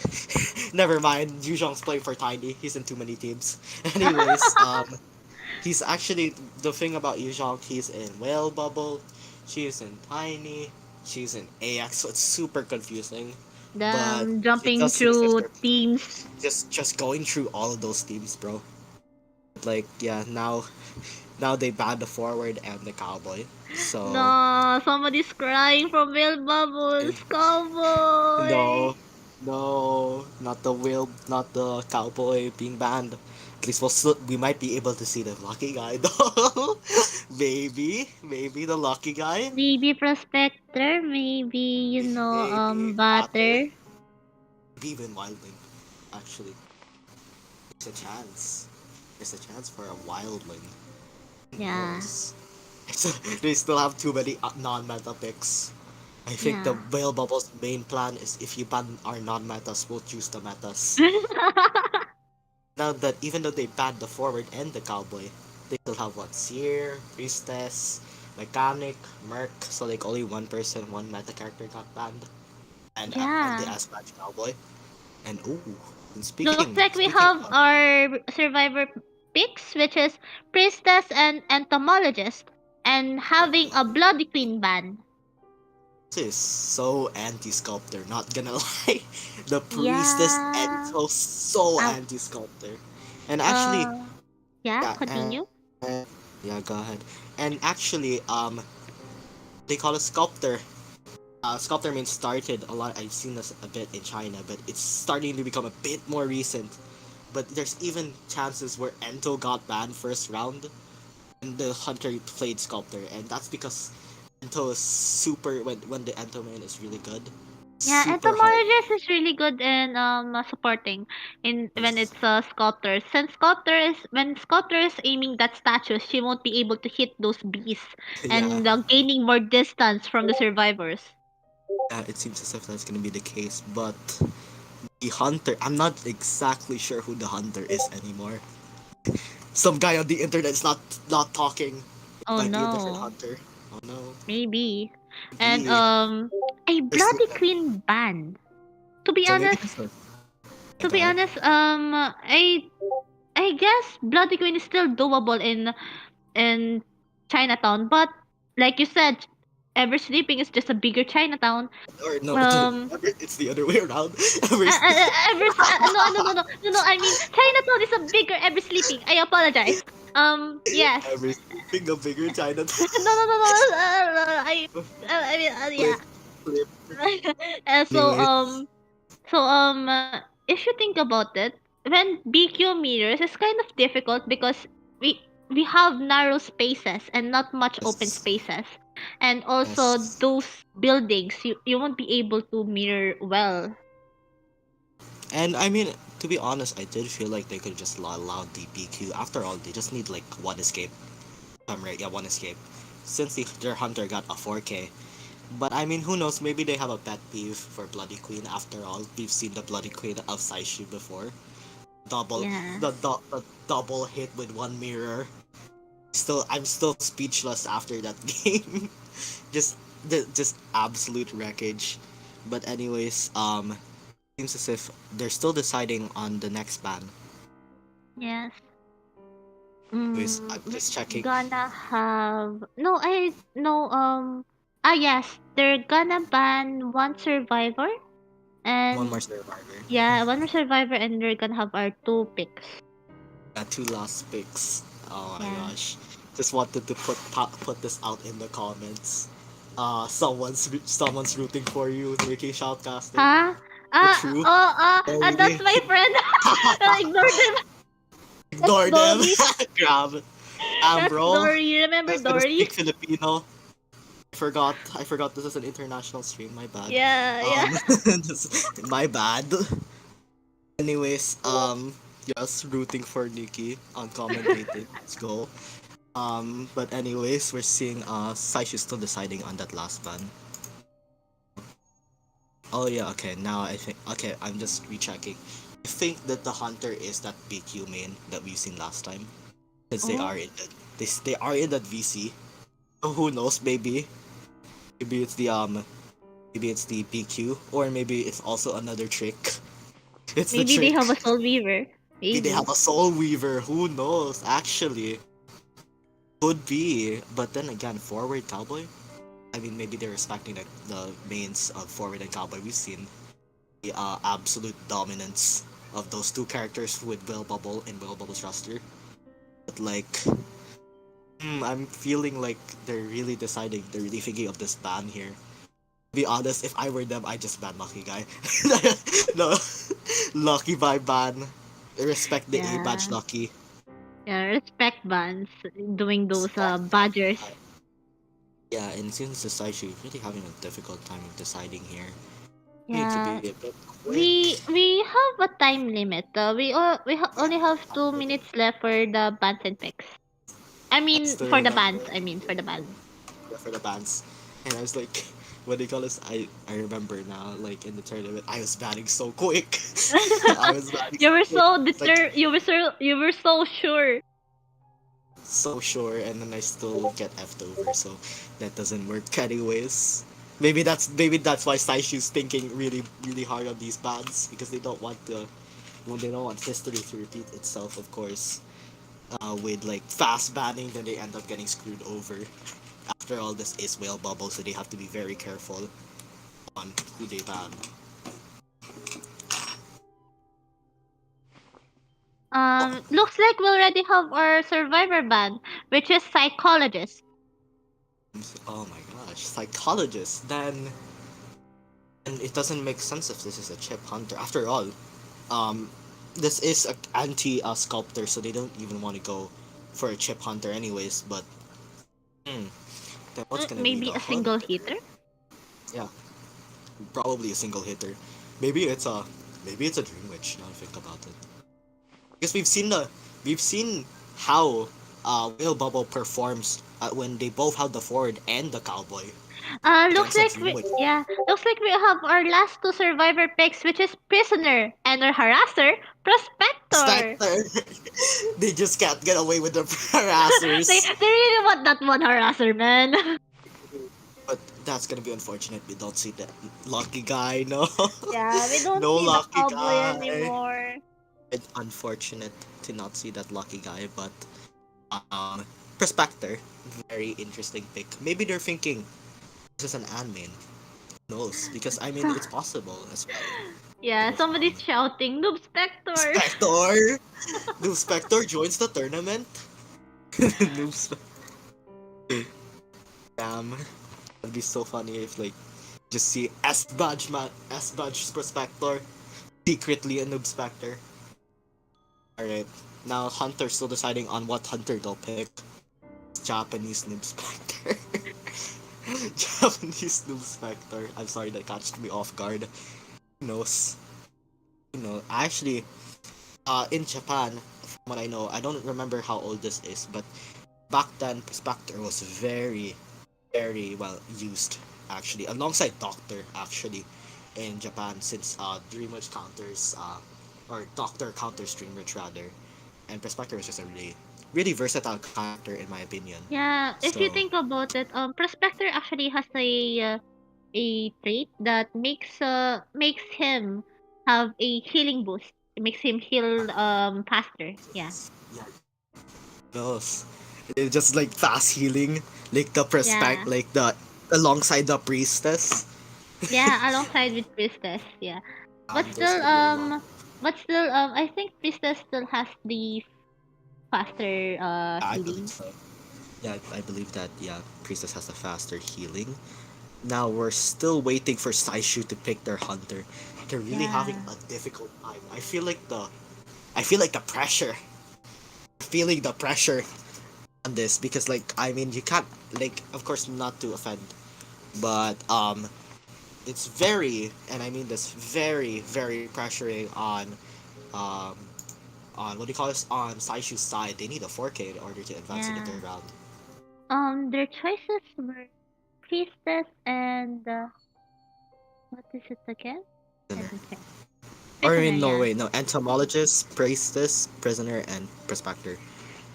Never mind. Yu Zhong's playing for Tiny. He's in too many teams. Anyways, he's actually the thing about Yuzhong, he's in Whale Bubble, she's in Tiny, she's in AX, so it's super confusing. But it Jumping does seem as if through they're teams. just going through all of those teams, bro. Like yeah, now they ban the forward and the cowboy. So No, somebody's crying from Will Bubbles. Cowboy. no, no, not the whale, not the cowboy being banned. At least we might be able to see the lucky guy though. Maybe the lucky guy. Maybe Prospector. Maybe, Maybe Batter. Butter. Maybe even Wildling. Actually, there's a chance. There's a chance for a Wildling. Who Yeah. knows? They still have too many non-meta picks. I think the Yeah. Whale Bubble's main plan is if you ban our non-metas, we'll choose the metas. Now that even though they banned the forward and the cowboy, they still have what Seer, Priestess, Mechanic, Merc. So like only one person, one meta character got banned, and the Yeah. Asmatch Cowboy. And ooh, and Looks like we speaking have of our survivor picks, which is Priestess and Entomologist, and having a Bloody Queen ban. this is so anti-sculptor. Not gonna lie, the Priestess Yeah. Ento so Uh, anti-sculptor, and actually uh yeah, yeah, continue. yeah, go ahead. And actually they call it sculptor. Sculptor main started a lot. I've seen this a bit in China, but it's starting to become a bit more recent. But there's even chances where Ento got banned first round, and the Hunter played Sculptor, and that's because Ento is super when the Ento main is really good, Yeah, super hard. entomologist is really good in supporting in when Yes. it's sculptor. Since sculptor is aiming that statue, she won't be able to hit those bees Yeah, and gaining more distance from the survivors. yeah, it seems as if that's gonna be the case. But the Hunter, I'm not exactly sure who the Hunter is anymore. Some guy on the internet is not talking. It Oh might be a different no, Hunter. Oh no. maybe. And Maybe. a There's bloody queen ban. To be so maybe honest, this one. Yeah, to go be ahead. honest, I guess bloody queen is still doable in Chinatown, but like you said, Ever Sleeping is just a bigger Chinatown. Or no, Um, it's the other way around. Ever no, no, no, no, no, no. I mean, Chinatown is a bigger Ever Sleeping. I apologize. Yes. Ever sleeping a bigger Chinatown. No, no, no, no. I mean, Flip, yeah. flip. Uh, so Anyways, um, if you think about it, when BQ mirrors, it's kind of difficult because we have narrow spaces and not much open yes, spaces, and also yes. those buildings you won't be able to mirror well. And I mean, to be honest, I did feel like they could just allow the BQ. After all, they just need like one escape. If I'm right, yeah, one escape. Since their hunter got a 4K. But I mean, who knows? Maybe they have a pet peeve for Bloody Queen. After all, we've seen the Bloody Queen of Saishu before. Double, Yeah. the double hit with one mirror. I'm still speechless after that game. just, just absolute wreckage. But anyways, seems as if they're still deciding on the next ban. Yes. I'm just We're checking. gonna have no. I no. Yes, they're gonna ban one survivor One more and survivor. yeah, one more survivor, and we're gonna have our two picks. Two last picks. Oh my Yeah. gosh. Just wanted to put this out in the comments. Someone's rooting for you, Ricky Shoutcaster. Huh? Oh, true. That's Dory. my friend. Ignore them. That's Ignore them. Dory. Grab. That's Bro. Dory. I Remember was gonna Dory? speak Filipino. I forgot this is an international stream. My bad. Yeah, yeah. My bad. Anyways, just rooting for Nikki on commentating. Let's go. But anyways, we're seeing Saishu still deciding on that last ban. Oh yeah, okay. Now I think okay. I'm just rechecking. I think that the hunter is that BQ main that we've seen last time, since they Oh, are in that they are in that VC. So who knows? Maybe it's the BQ, or maybe it's also another trick. It's the maybe they have trick. a soul weaver. Maybe they Maybe. have a soul weaver. Who knows? Actually, could be. But then again, forward cowboy. I mean, maybe they're respecting the mains of forward and cowboy. We've seen the absolute dominance of those two characters with Will Bubble and Will Bubble's roster. But like, I'm feeling like they're really deciding. They're really thinking of this ban here. To be honest, if I were them, I just ban Lucky Guy. No, Lucky by ban. Respect the A Yeah. badge, Lucky. Yeah, respect bans doing those Respect that. badgers. Yeah, and since the Saishu really having a difficult time of deciding here, we need to be Yeah. a bit quick. We have a time limit. Only have 2 minutes left for the bans and picks. I I mean, still for the remember bans. I mean, for the bans. for the bands, and I was like, what do you call this? I remember now, like in the tournament, I was batting so quick. I was batting You so were quick. so Like you were so sure. so sure, and then I still get effed over, so that doesn't work anyways. Maybe that's why Saishu's thinking really hard on these bans because they don't want history to repeat itself, of course. With like fast banning, then they end up getting screwed over. After all, this is whale bubble, so they have to be very careful on who they ban. Looks like we already have our survivor ban, which is psychologist. Oh my gosh, psychologist. Then, and it doesn't make sense if this is a chip hunter. After all, um, this is a anti sculptor, so they don't even want to go for a chip hunter anyways. But hmm, then what's gonna be Maybe the a single hunter? hitter. Yeah, probably a single hitter. Maybe it's a maybe it's a dream witch. Now I think about it, because we've seen how Whale Bubble performs when they both have the forward and the cowboy Looks against a like dream witch. looks like we have our last two survivor picks, which is prisoner and our harasser, prospector. Spectre. They just can't get away with the they harassers. really want that one harasser, man. But that's gonna be unfortunate. We don't see that lucky guy. No, Yeah, we don't no see the lucky cowboy guy. anymore. It's unfortunate to not see that lucky guy, but Prospector, very interesting pick. Maybe they're thinking This is an anime. Who knows? Because I mean, it's possible as well. Yeah, Because somebody's shouting, Noob Spector! Spector, Noob Spector joins the tournament. Noob Damn, that'd be so funny if like just see S badge Prospector secretly a Noob Spector. All right, now Hunter's still deciding on what Hunter they'll pick. Japanese Noob Spector. Japanese Noob Spector. I'm sorry that catched me off guard. Who knows? Actually, in Japan, from what I know, I don't remember how old this is, but back then, Prospector was very, very well used, actually, alongside Doctor, actually, in Japan, since Dreamers counters, or Doctor counter streamers rather, and Prospector is just a really, really versatile character in my opinion. Yeah, if you So, think about it, Prospector actually has a trait that makes him have a healing boost. It makes him heal faster. Yeah. yeah, those. It's just like fast healing, like the Yeah. like the alongside the priestess. Yeah, alongside with Priestess, yeah. But There's still a really long. I think Priestess still has the faster I believe healing. so. Yeah, I believe that. Yeah, priestess has a faster healing. Now we're still waiting for Saishu to pick their hunter. They're really having Yeah. a difficult time. I feel like the pressure. Feeling the pressure on this because like I mean you can't like of course not to offend, but it's very and I mean this very very pressuring um on what do you call this on Saishu's side. They need a 4K in order to advance in the Yeah. third round. Their choices were Priestess and what is it again? Let Prisoner. me check. Or I Prisoner, mean no yeah. wait no entomologist, priestess, prisoner, and prospector.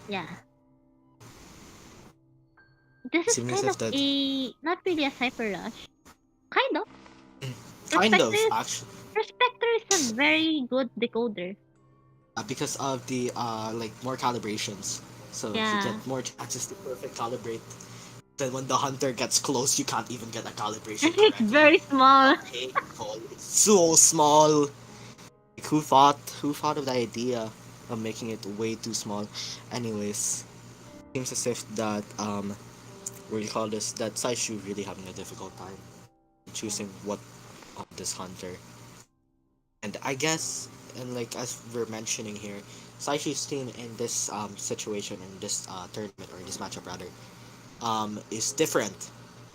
Yeah. This is Seems as kind if of that a not really a Cypher Rush. Kind of. kind Prospector of is actually Prospector is a very good decoder. because of the like more calibrations. So you get Yeah. more chances to perfect calibrate. Then when the hunter gets close, you can't even get a calibration It's correctly. very small. Painful. It's so small. Like, who thought of the idea of making it way too small? Anyways, seems as if that what do you call this? That Saishu really having a difficult time choosing what of this hunter. And I guess, and like as we're mentioning here, Saishi's team in this situation in this tournament or in this matchup rather is different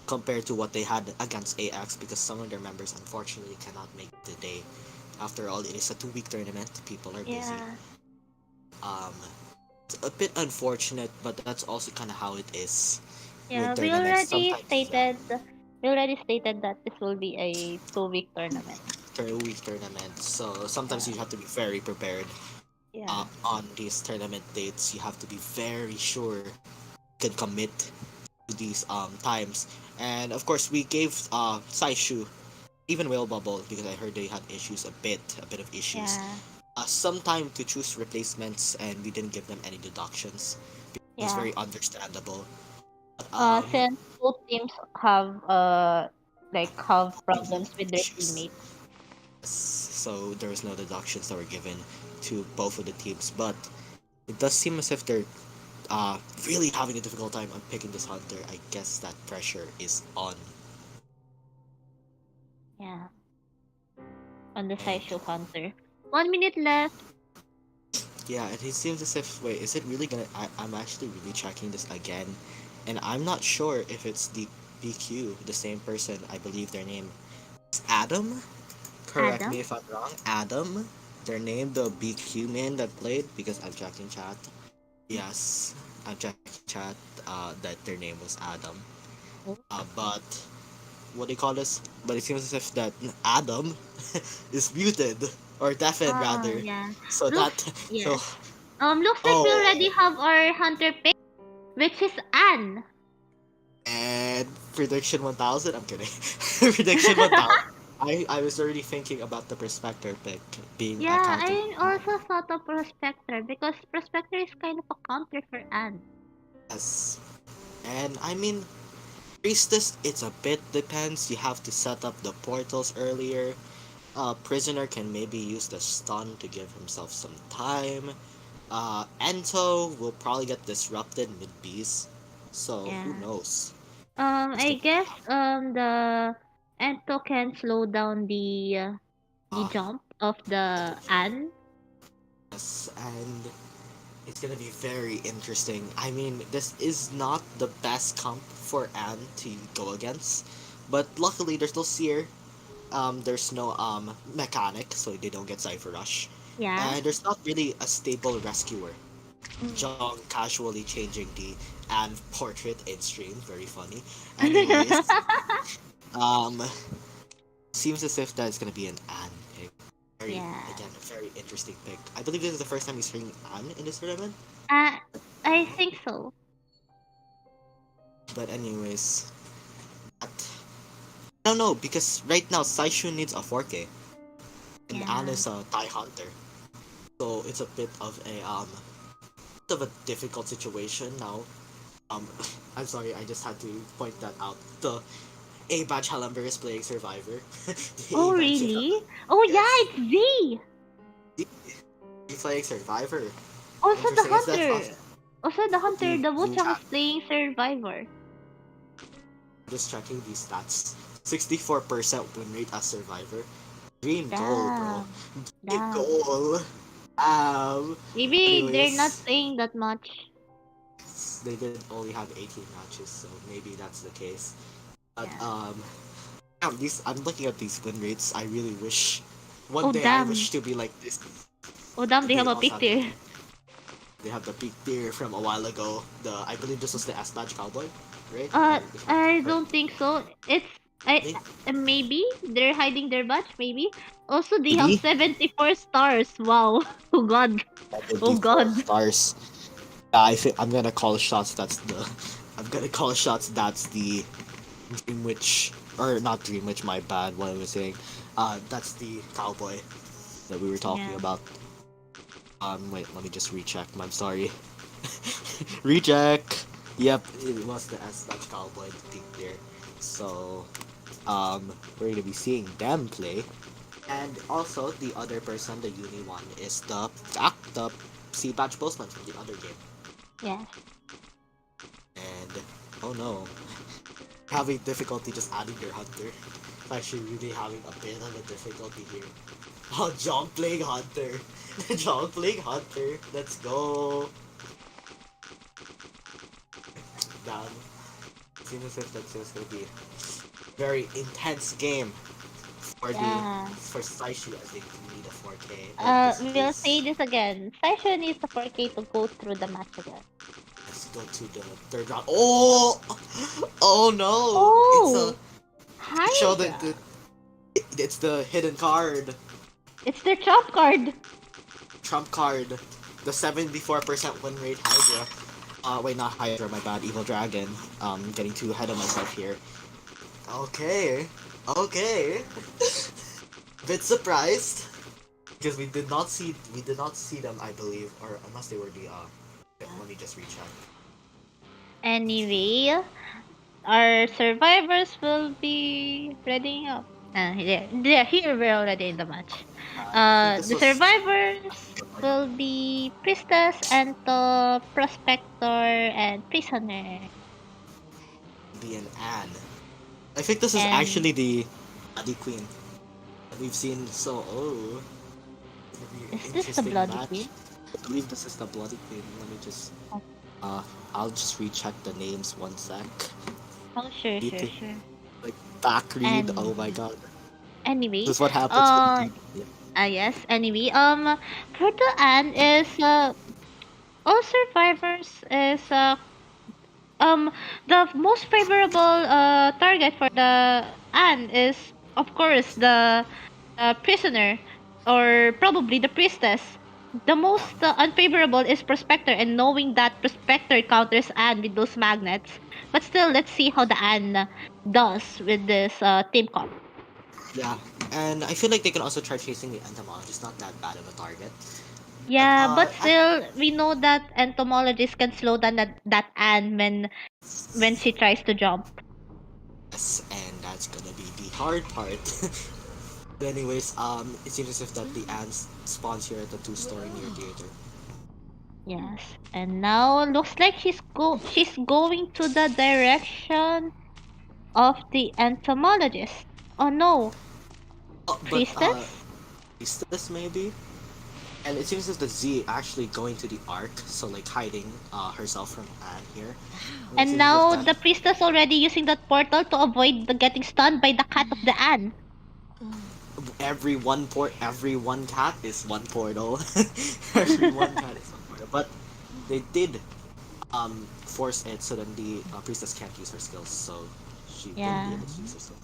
compared to what they had against AX because some of their members unfortunately cannot make the day. After all, it is a 2 week tournament. People are busy. Yeah. Um, it's a bit unfortunate, but that's also kind of how it is with Yeah, tournaments. Sometimes, yeah, we already stated that this will be a 2 week tournament. 2 week tournament. So sometimes Yeah. you have to be very prepared. Yeah. On these tournament dates, you have to be very sure you can commit to these times. And of course, we gave Saishu even Whale Bubble because I heard they had issues a bit of issues. Yeah. Some time to choose replacements, and we didn't give them any deductions. It's Yeah. very understandable. But, Since both teams have problems with their issues. teammates. So there was no deductions that were given to both of the teams, but it does seem as if they're really having a difficult time on picking this hunter. I guess that pressure is on. Yeah. On the And Sideshow Hunter. 1 minute left. yeah, and it seems as if wait, is it really gonna? I'm actually really checking this again, and I'm not sure if it's the BQ, the same person. I believe their name is Adam. Correct Adam. me if I'm wrong. Adam. Their name, the BQ man that played, because I'm checking chat. Yes, I'm checking chat. That their name was Adam. Oh. But what do you call this? But it seems as if that Adam is muted or deafened rather. Yeah. So that Looks so yes. Looks like we oh already have our hunter pick, which is Anne. and prediction 1000. I'm kidding. Prediction 1000. I was already thinking about the Prospector pick being a Yeah, counter. I also thought of Prospector because Prospector is kind of a counter for Anne. Yes, and I mean Priestess, it's a bit depends. You have to set up the portals earlier. Prisoner can maybe use the stun to give himself some time. Ento will probably get disrupted mid beast. So who Yeah. knows? What's I gonna guess happen? the Ento can slow down the Uh, jump of the Anne. yes, and it's gonna be very interesting. I mean, this is not the best comp for Anne to go against, but luckily there's no Seer. There's no mechanic, so they don't get Cypher Rush, Yeah. and there's not really a stable rescuer. Mm. Jong casually changing the Anne portrait in stream, very funny. Anyways, um, seems as if that's gonna be an Anne pick. Very Yeah. again, a very interesting pick. I believe this is the first time he's hearing Anne in this tournament. Uh, I think so. But anyways, that, I don't know because right now Saishu needs a 4K and Anne Yeah. is a Thai Hunter, so it's a bit of a difficult situation now. Um, I'm sorry, I just had to point that out. The A Batch Halamber is playing Survivor. The Oh, A Batch, really? Oh, yes, yeah, it's Z. he's playing Survivor. Also the Interesting. Is that Hunter. Also the Hunter, the the blue Wuchang chat? is playing Survivor. Just checking these stats. 64% win rate as Survivor. Dream goal, bro. Damn. Dream Damn. goal. Maybe they're not Anyways, playing that much. they did only have 18 matches, so maybe that's the case. But Yeah. these I'm looking at these win rates. I really wish one Oh, day I damn. wish to be like this. Oh, damn, they They have a also pick have the there. they have the peak tier from a while ago. The I believe this was the S Badge Cowboy, right? If I'm I correct. don't think so. It's I Maybe maybe they're hiding their badge. Maybe. Also, they have maybe 74 stars. Wow. Oh God. Oh 74 God. stars. Yeah, I think I'm gonna call shots. I'm gonna call shots. That's the Dream Witch, or not Dream Witch. My bad. What I was saying. That's the cowboy that we were talking Yeah. about. Wait. Let me just recheck. I'm sorry. Recheck. Yep, it was the S Dutch cowboy peak there. So, we're gonna be seeing them play. And also the other person, the uni one, is the C batch postman from the other game. Yeah. And oh no, having difficulty just adding your hunter. It's actually really having a bit of a difficulty here. Oh, John playing hunter. John playing hunter. Let's go. Down. Seems as if that's just gonna be a very intense game Yeah. for Saishu as they need a 4K. Oh, this We'll say is this again. Session needs a 4K to go through the match again. let's go to the third round. Oh, oh no! It's a Oh, show that Hydra. it's the hidden card, It's their trump card. trump card, the 74% win rate Hydra. Wait, not Hydra. My bad. Evil Dragon. Getting too ahead of myself here. Okay, okay. Bit surprised because we did not see them. I believe, or unless they were the let me just recheck. Anyway, our survivors will be readying up. They're here. We're already in the match. I think this The was survivors will be Priestess, Ento, Prospector, and Prisoner. be an Anne. I think this is And actually the Bloody Queen that we've seen. So, it's gonna be is an this the interesting Bloody match. Queen? I believe this is the Bloody Queen. Let me just, uh, I'll just recheck the names 1 sec. Oh, sure, Need sure, to sure. like back read. Oh my And god, anyway, this is what happens when uh, you. Yeah. yes. Anyway, for the Anne is all survivors is the most favorable target for the Anne is of course the prisoner or probably the priestess. The most unfavorable is prospector, and knowing that prospector counters Anne with those magnets. But still, let's see how the Anne does with this team comp. Yeah, and I feel like they can also try chasing the entomologist. Not that bad of a target. But Yeah, but still, we know that entomologists can slow down that Anne when she tries to jump. Yes, and that's gonna be the hard part. But anyways, it seems as if that the ants spawns here at the two-story near theater. Yes. And now looks like she's going to the direction of the entomologist. Oh no, Oh, but priestess? Priestess maybe? And it seems as the Z actually going to the Ark, so like hiding herself from Anne here. And it And seems as if now that the priestess already using that portal to avoid the getting stunned by the cat of the Anne. every one cat is one portal. Every one cat is one portal. But they did force it so then the priestess can't use her skills, so she won't be Yeah. able to use her skills.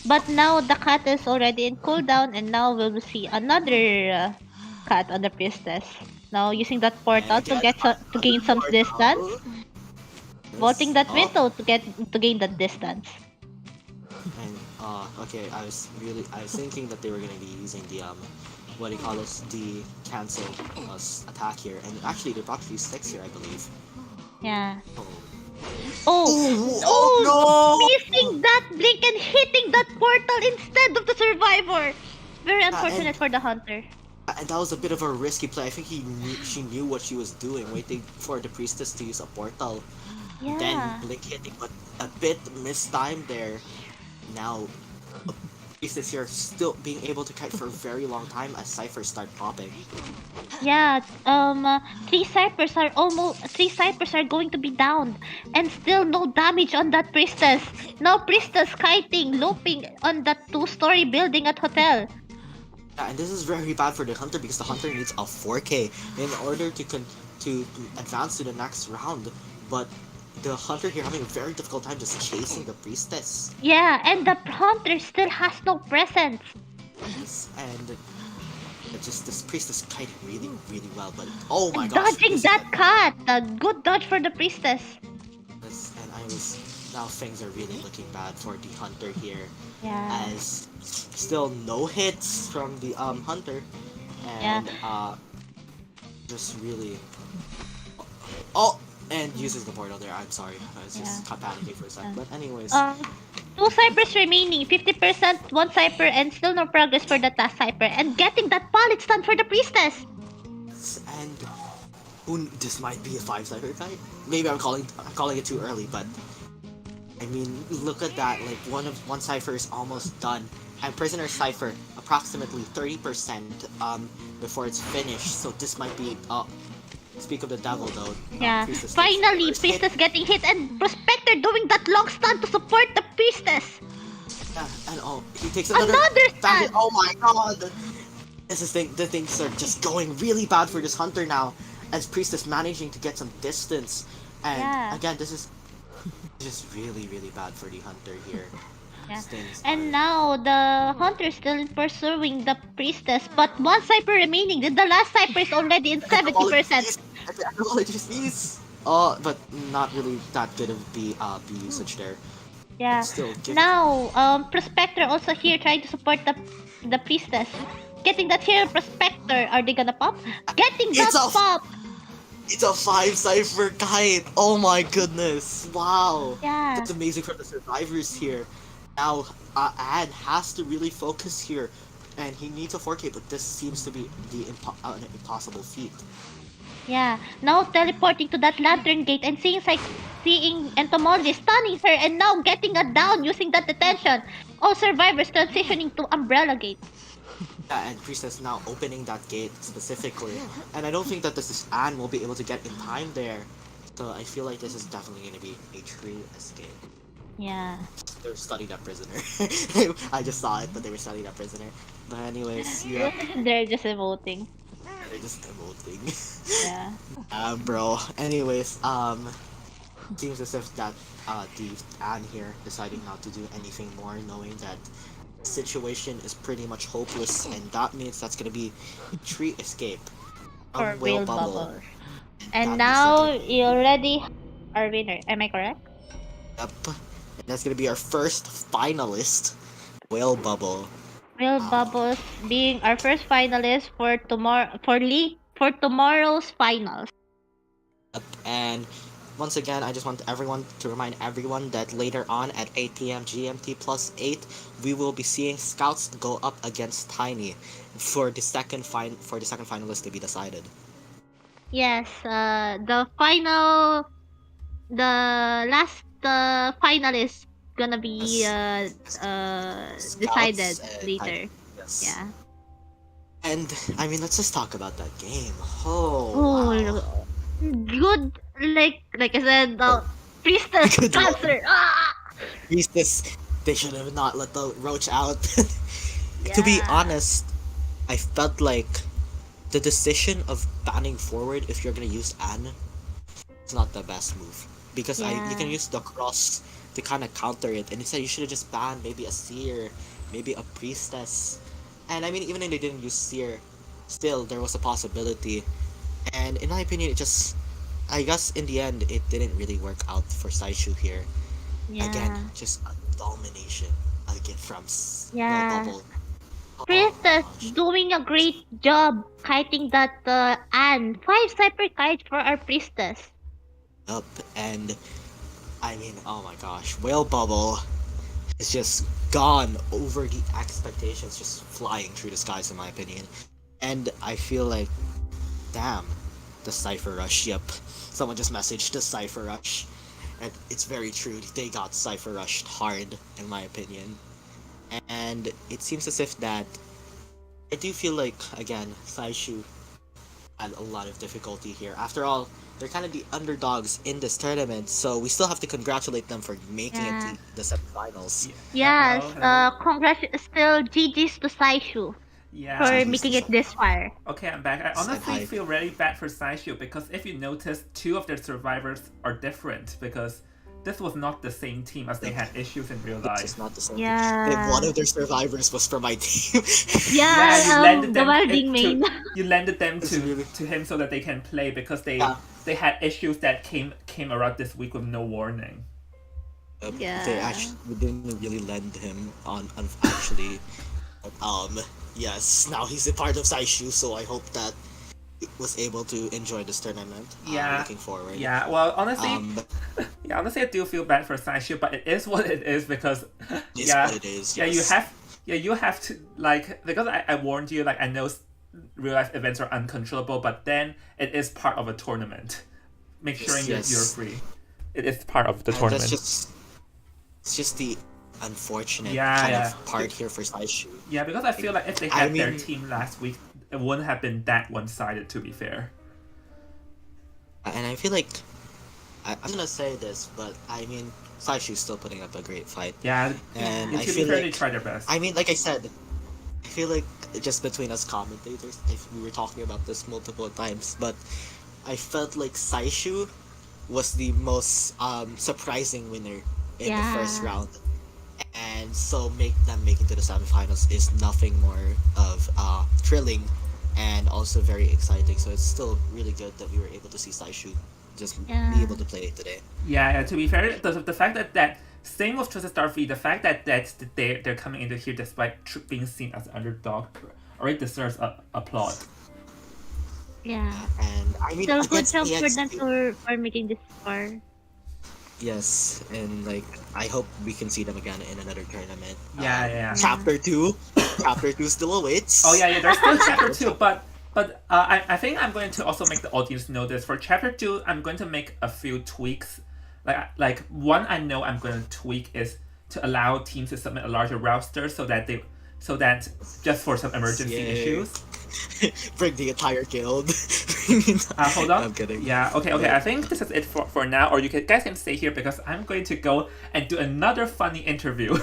But now the cat is already in cooldown, and now we'll see another cat on the priestess. Now using that And portal to again, to another gain some distance, portal. vaulting Yes. that Oh, window to gain that distance. and okay, I was thinking that they were gonna be using the what do you call this, the cancel attack here, and actually they brought 3 sticks here, I believe. Yeah. Oh, Oh, oh, oh no! missing that blink and hitting that portal instead of the survivor. Very And unfortunate for the hunter. that was a bit of a risky play. I think she knew what she was doing, waiting for the priestess to use a portal, then Yeah. blink hitting, but a bit mistimed there. Now priestess here still being able to kite for a very long time as ciphers start popping. Yeah, three ciphers are going to be downed, and still no damage on that priestess. No priestess kiting, looping on that two-story building at hotel. Yeah, and this is very bad for the hunter because the hunter needs a 4K in order to advance to the next round. But the hunter here having a very difficult time just chasing the priestess. Yeah, and the hunter still has no presence. Yes, and just this priestess kiting really, really well. But oh my gosh, Dodging this is that cat. A good dodge for the priestess. this, and I was now things are really looking bad for the hunter here, Yeah, as still no hits from the hunter, yeah. and just really oh, and uses the portal there. I'm sorry, I was Yeah. just caught panicking for a sec. Uh, But anyways, Um, two ciphers remaining, 50% one cipher, and still no progress for that last cipher. And getting that pallet stun for the priestess. and this might be a 5 cipher fight. Maybe I'm calling it too early, but I mean, look at that. Like one cipher is almost done, and prisoner cipher approximately 30% before it's finished. So this might be speak of the devil though. Yeah. Priestess takes the Finally, first hit. priestess getting hit, and prospector doing that long stun to support the priestess. Yeah, and oh, he takes another Another bad hit. stun. Oh my god! The things are just going really bad for this hunter now, as priestess managing to get some distance, and Yeah. again this is just really really bad for the hunter here. Yeah. These things And are now the hunter is still pursuing the priestess, but one cipher remaining. The last cipher is already in 70%. Entomologist please. But not really that good of the usage there. But Yeah. still, giving Now, prospector also here trying to support the priestess. Getting that here prospector. Are they gonna pop? Getting it's that a pop. it's a 5 cipher guide. Oh my goodness! Wow, Yeah. that's amazing for the survivors here. Now, Ad has to really focus here, and he needs a 4K, but this seems to be an impossible feat. Yeah. Now teleporting to that lantern gate and seeing entomologist stunning her and now getting a down using that detention. All survivors transitioning to umbrella gate. Yeah, and Priestess now opening that gate specifically, and I don't think that this is Anne will be able to get in time there. So I feel like this is definitely going to be a true escape. Yeah. They're studying that prisoner. I just saw it, but they were studying that prisoner. But anyways, yeah, They're just emoting. they're just emoting. Yeah. Bro. Anyways, seems as if that the Anne here deciding not to do anything more, knowing that the situation is pretty much hopeless, and that means that's gonna be a tree escape For from Whale real Bubble. bubble. And That means they're now gonna be you already have our winner. Am I correct? up, and that's gonna be our first finalist, Whale Bubble. Real Wow. bubbles being our first finalist for tomorrow's finals. Up and once again, I just want everyone to remind everyone that later on at 8 p.m. GMT +8, we will be seeing Scouts go up against Tiny for the second finalist to be decided. Yes, the last finalist gonna be Yes, decided Scouts and Tiny. later. Yes. Yeah. And I mean, let's just talk about that game. Oh wow. Oh, good. Like I said, Oh, priestess good lord. cancer. Ah. This they should have not let the roach out. To be Yeah. honest, I felt like the decision of banning forward if you're gonna use Anne is not the best move because I you can Yeah. use the cross to kind of counter it, and instead you should have just banned maybe a seer, maybe a priestess, and I mean even if they didn't use seer, still there was a possibility. And in my opinion, it just I guess in the end it didn't really work out for Saishu here. Again, Yeah. just a domination again from Will Yeah. Bubble. Oh my Priestess gosh. doing a great job kiting that Anne. 5 separate kites for our priestess. Up and I mean, oh my gosh, Whale Bubble is just gone over the expectations, just flying through the skies, in my opinion. And I feel like, damn, the Cypher Rush, yep. Someone just messaged the Cypher Rush. And it's very true, they got Cypher Rushed hard, in my opinion. And it seems as if that, I do feel like, again, Saishu had a lot of difficulty here. After all, they're kind of the underdogs in this tournament, so we still have to congratulate them for making it Yeah. to the semifinals. Yeah. Yes. Hello, hello. Congrats. Still GG's to Saishu Yeah. for GG's making to it this far. Okay, I'm back. I and honestly I feel really bad for Saishu because if you notice, two of their survivors are different because this was not the same team as they had issues in real It's just life. not the same. If one Yeah. of their survivors was from my team, Yeah, you Yeah. landed The them wilding to main. you landed them it's really to him so that they can play because yeah. they had issues that came around this week with no warning. They Yeah. actually we didn't really lend him on actually. Um, yes. Now he's a part of Saishu, so I hope that he was able to enjoy this tournament. Yeah. Looking forward. Yeah, well, honestly, But yeah, honestly, I do feel bad for Saishu, but it is what it is because, it's yeah, what it is. yeah, Yes. you have to like because I warned you like I know real life events are uncontrollable, but then it is part of a tournament. Make sure Yes. you're free. It is part of the And tournament. it's just the unfortunate Yeah, kind yeah. of part here for Saishu. Yeah, because I feel like if they I had their mean- team last week, it wouldn't have been that one sided. To be fair. And I feel like I'm gonna say this, but I mean Saishu's still putting up a great fight. Yeah, And to I be feel fair, like they tried their best. I mean, like I said, I feel like just between us commentators, if we were talking about this multiple times, but I felt like Saishu was the most surprising winner in the first Yeah. round, and so making to the semifinals is nothing more of thrilling and also very exciting. So it's still really good that we were able to see Saishu just Yeah. be able to play today. Yeah, to be fair, the fact that same with Twisted Star V, the fact that they're coming into here despite being seen as an underdog already deserves applaud. Yeah. And I mean, Still good against job for them EXP, for making this far. yes, and like I hope we can see them again in another tournament. Yeah, yeah. Chapter 2, Chapter 2 still awaits. Oh yeah, there's still chapter 2, but I think I'm going to also make the audience know this. For chapter 2, I'm going to make a few tweaks. Like one I know I'm going to tweak is to allow teams to submit a larger roster so that just for some emergency Yay. issues. Bring the entire guild. Hold on. I'm kidding. Yeah, okay. I think this is it for now, or guys can stay here because I'm going to go and do another funny interview.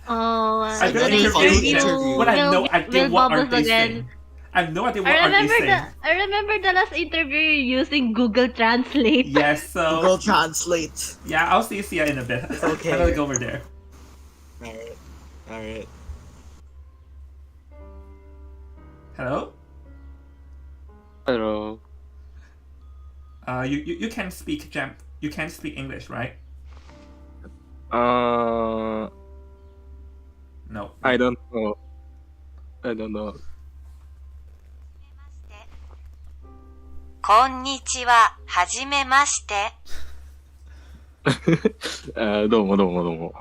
Oh, I'm the going to interview interview but I have no idea what are Bubbles they again. saying. I have no idea what are they saying. I remember the last interview using Google Translate. Yes, so Google Translate. yeah, I'll see you in a bit. Okay. I'm gonna go over there. Alright. Alright. Hello? Hello. You can speak you can speak English, right? No. I don't know. I don't know. こんにちは、はじめまして。どうもどうもどうも。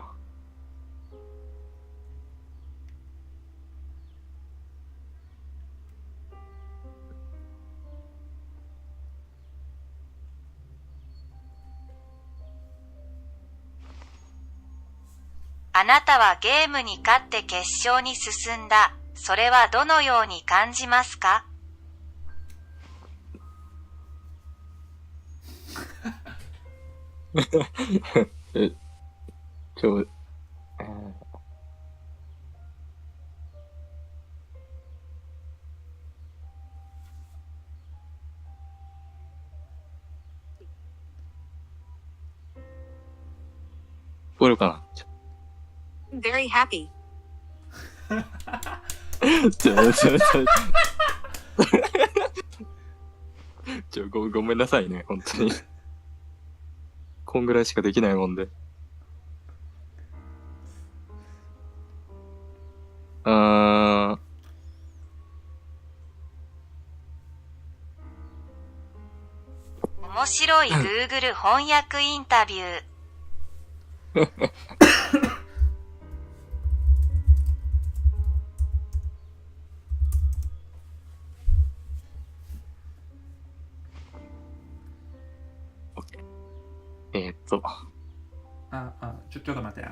あなたはゲームに勝って決勝に進んだ。それはどのように感じますか？ちょ、これかな。Very happy. ごめんなさいね、本当に。こんぐらいしかできないもんで。面白い Google 翻訳インタビュー。ちょっと待って。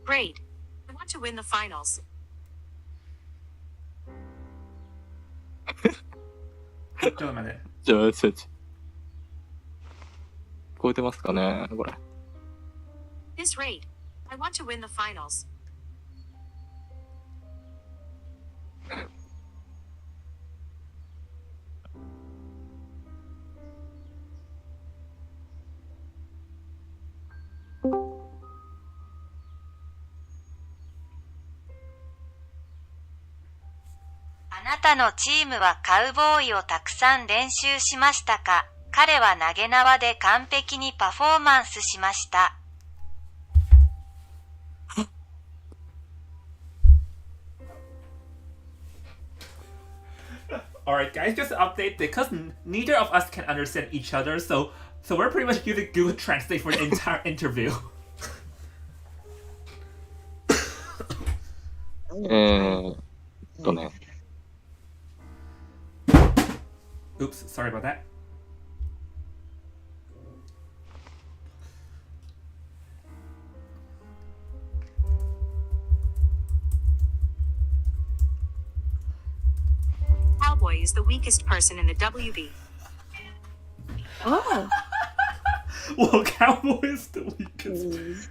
Great. I want to win the finals. ちょっと待って。聞こえてますかねこれ。This rate. I want to win the finals. あなたのチームはカウボーイをたくさん練習しましたか？彼は投げ縄で完璧にパフォーマンスしました。Alright, guys, just an update because neither of us can understand each other, so we're pretty much using Google Translate for the entire interview. Oops, sorry about that. Cowboy is the weakest person in the WB. Oh. Well, Cowboy is the weakest.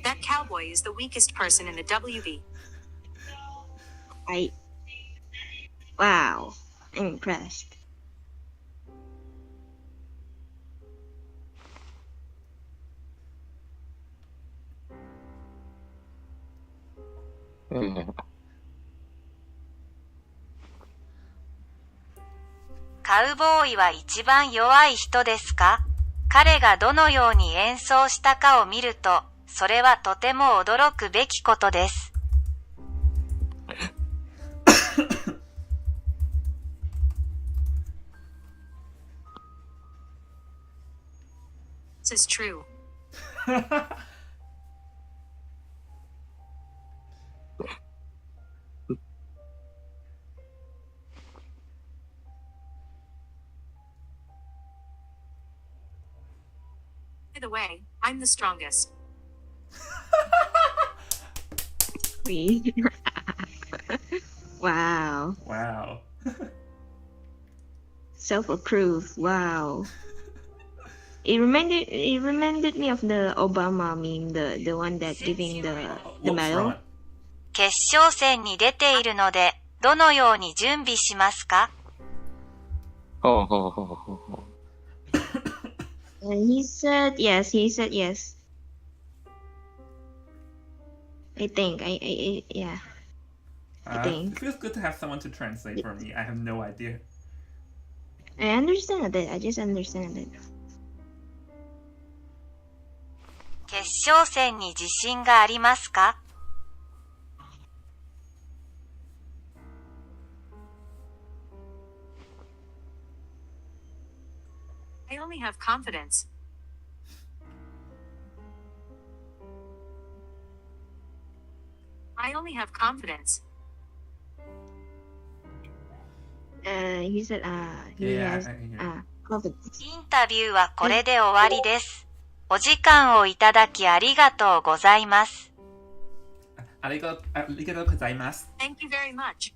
That cowboy is the weakest person in the WB. Wow. I'm impressed. Cowboy は一番弱い人ですか？彼がどのように演奏したかを見ると、それはとても驚くべきことです。This is true. By the way, I'm the strongest. Wow. Wow. Self-approved. Wow. It reminded me of the Obama meme, the one that giving the Whoops, medal. wrong. 決勝戦に出ているので、どのように準備しますか？ And he said yes. He said yes. I think. Yeah. I think. It feels good to have someone to translate for me. I have no idea. I understand a bit. I just understand a bit. 決勝戦に自信がありますか？ I only have confidence. I only have confidence. He said, he Yeah, has I hear. confidence. インタビューはこれで終わりです。お時間をいただきありがとうございます。arigato gozaimasu. Thank you very much.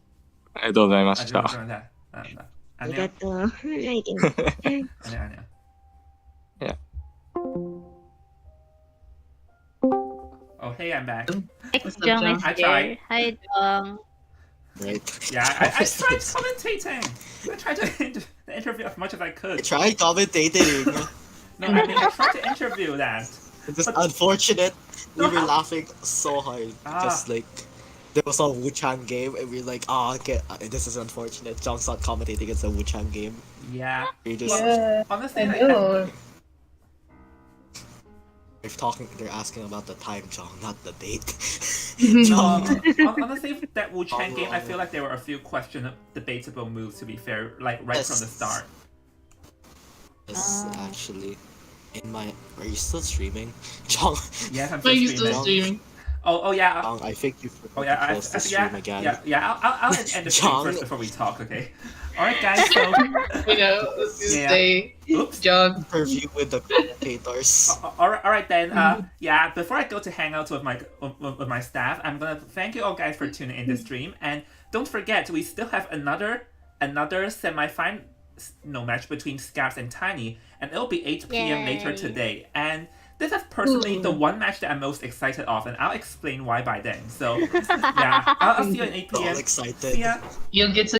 ありがとうございました。 안녕. Right. 안녕. Yeah. Oh, hey, I'm back. Next, What's up, Jung Jung? is I here. tried. Hi, Jung. Right. Yeah, I tried commentating. I tried to interview as much as I I could. tried commentating. No, I mean, I tried to interview that. It's just unfortunate. We No, were how- laughing so hard. Just like there was a Wu-Chang game and we were like, okay, this is unfortunate. Jong's not commentating, it's a Wu-Chang game. Yeah. We're just Yeah, Honestly, I like, know. they're asking about the time, Jong, not the date. honestly, that Wu Chang game, I feel like there were a few debatable moves. To be fair, like right from the Yes. start. Yes, actually. In my are you still streaming? Jong, Yes, I'm Why are you still still streaming. streaming? Oh yeah. Jong, I think you forgot Oh yeah, to close the stream again. Yeah. I'll end the stream John. first before we talk. Okay. All right, guys. So, You know, let's just Yeah. stay. oops. Jog. Interview with the commentators. All right then. Yeah. Before I go to hang out with my staff, I'm gonna thank you all guys for tuning in the stream, and don't forget we still have another semi-final match between Scaps and Tiny, and it'll be 8 p.m. later Yay. today. And this is personally the one match that I'm most excited of, and I'll explain why by then. So yeah, I'll see you at 8 All p.m. excited. See ya. You'll get to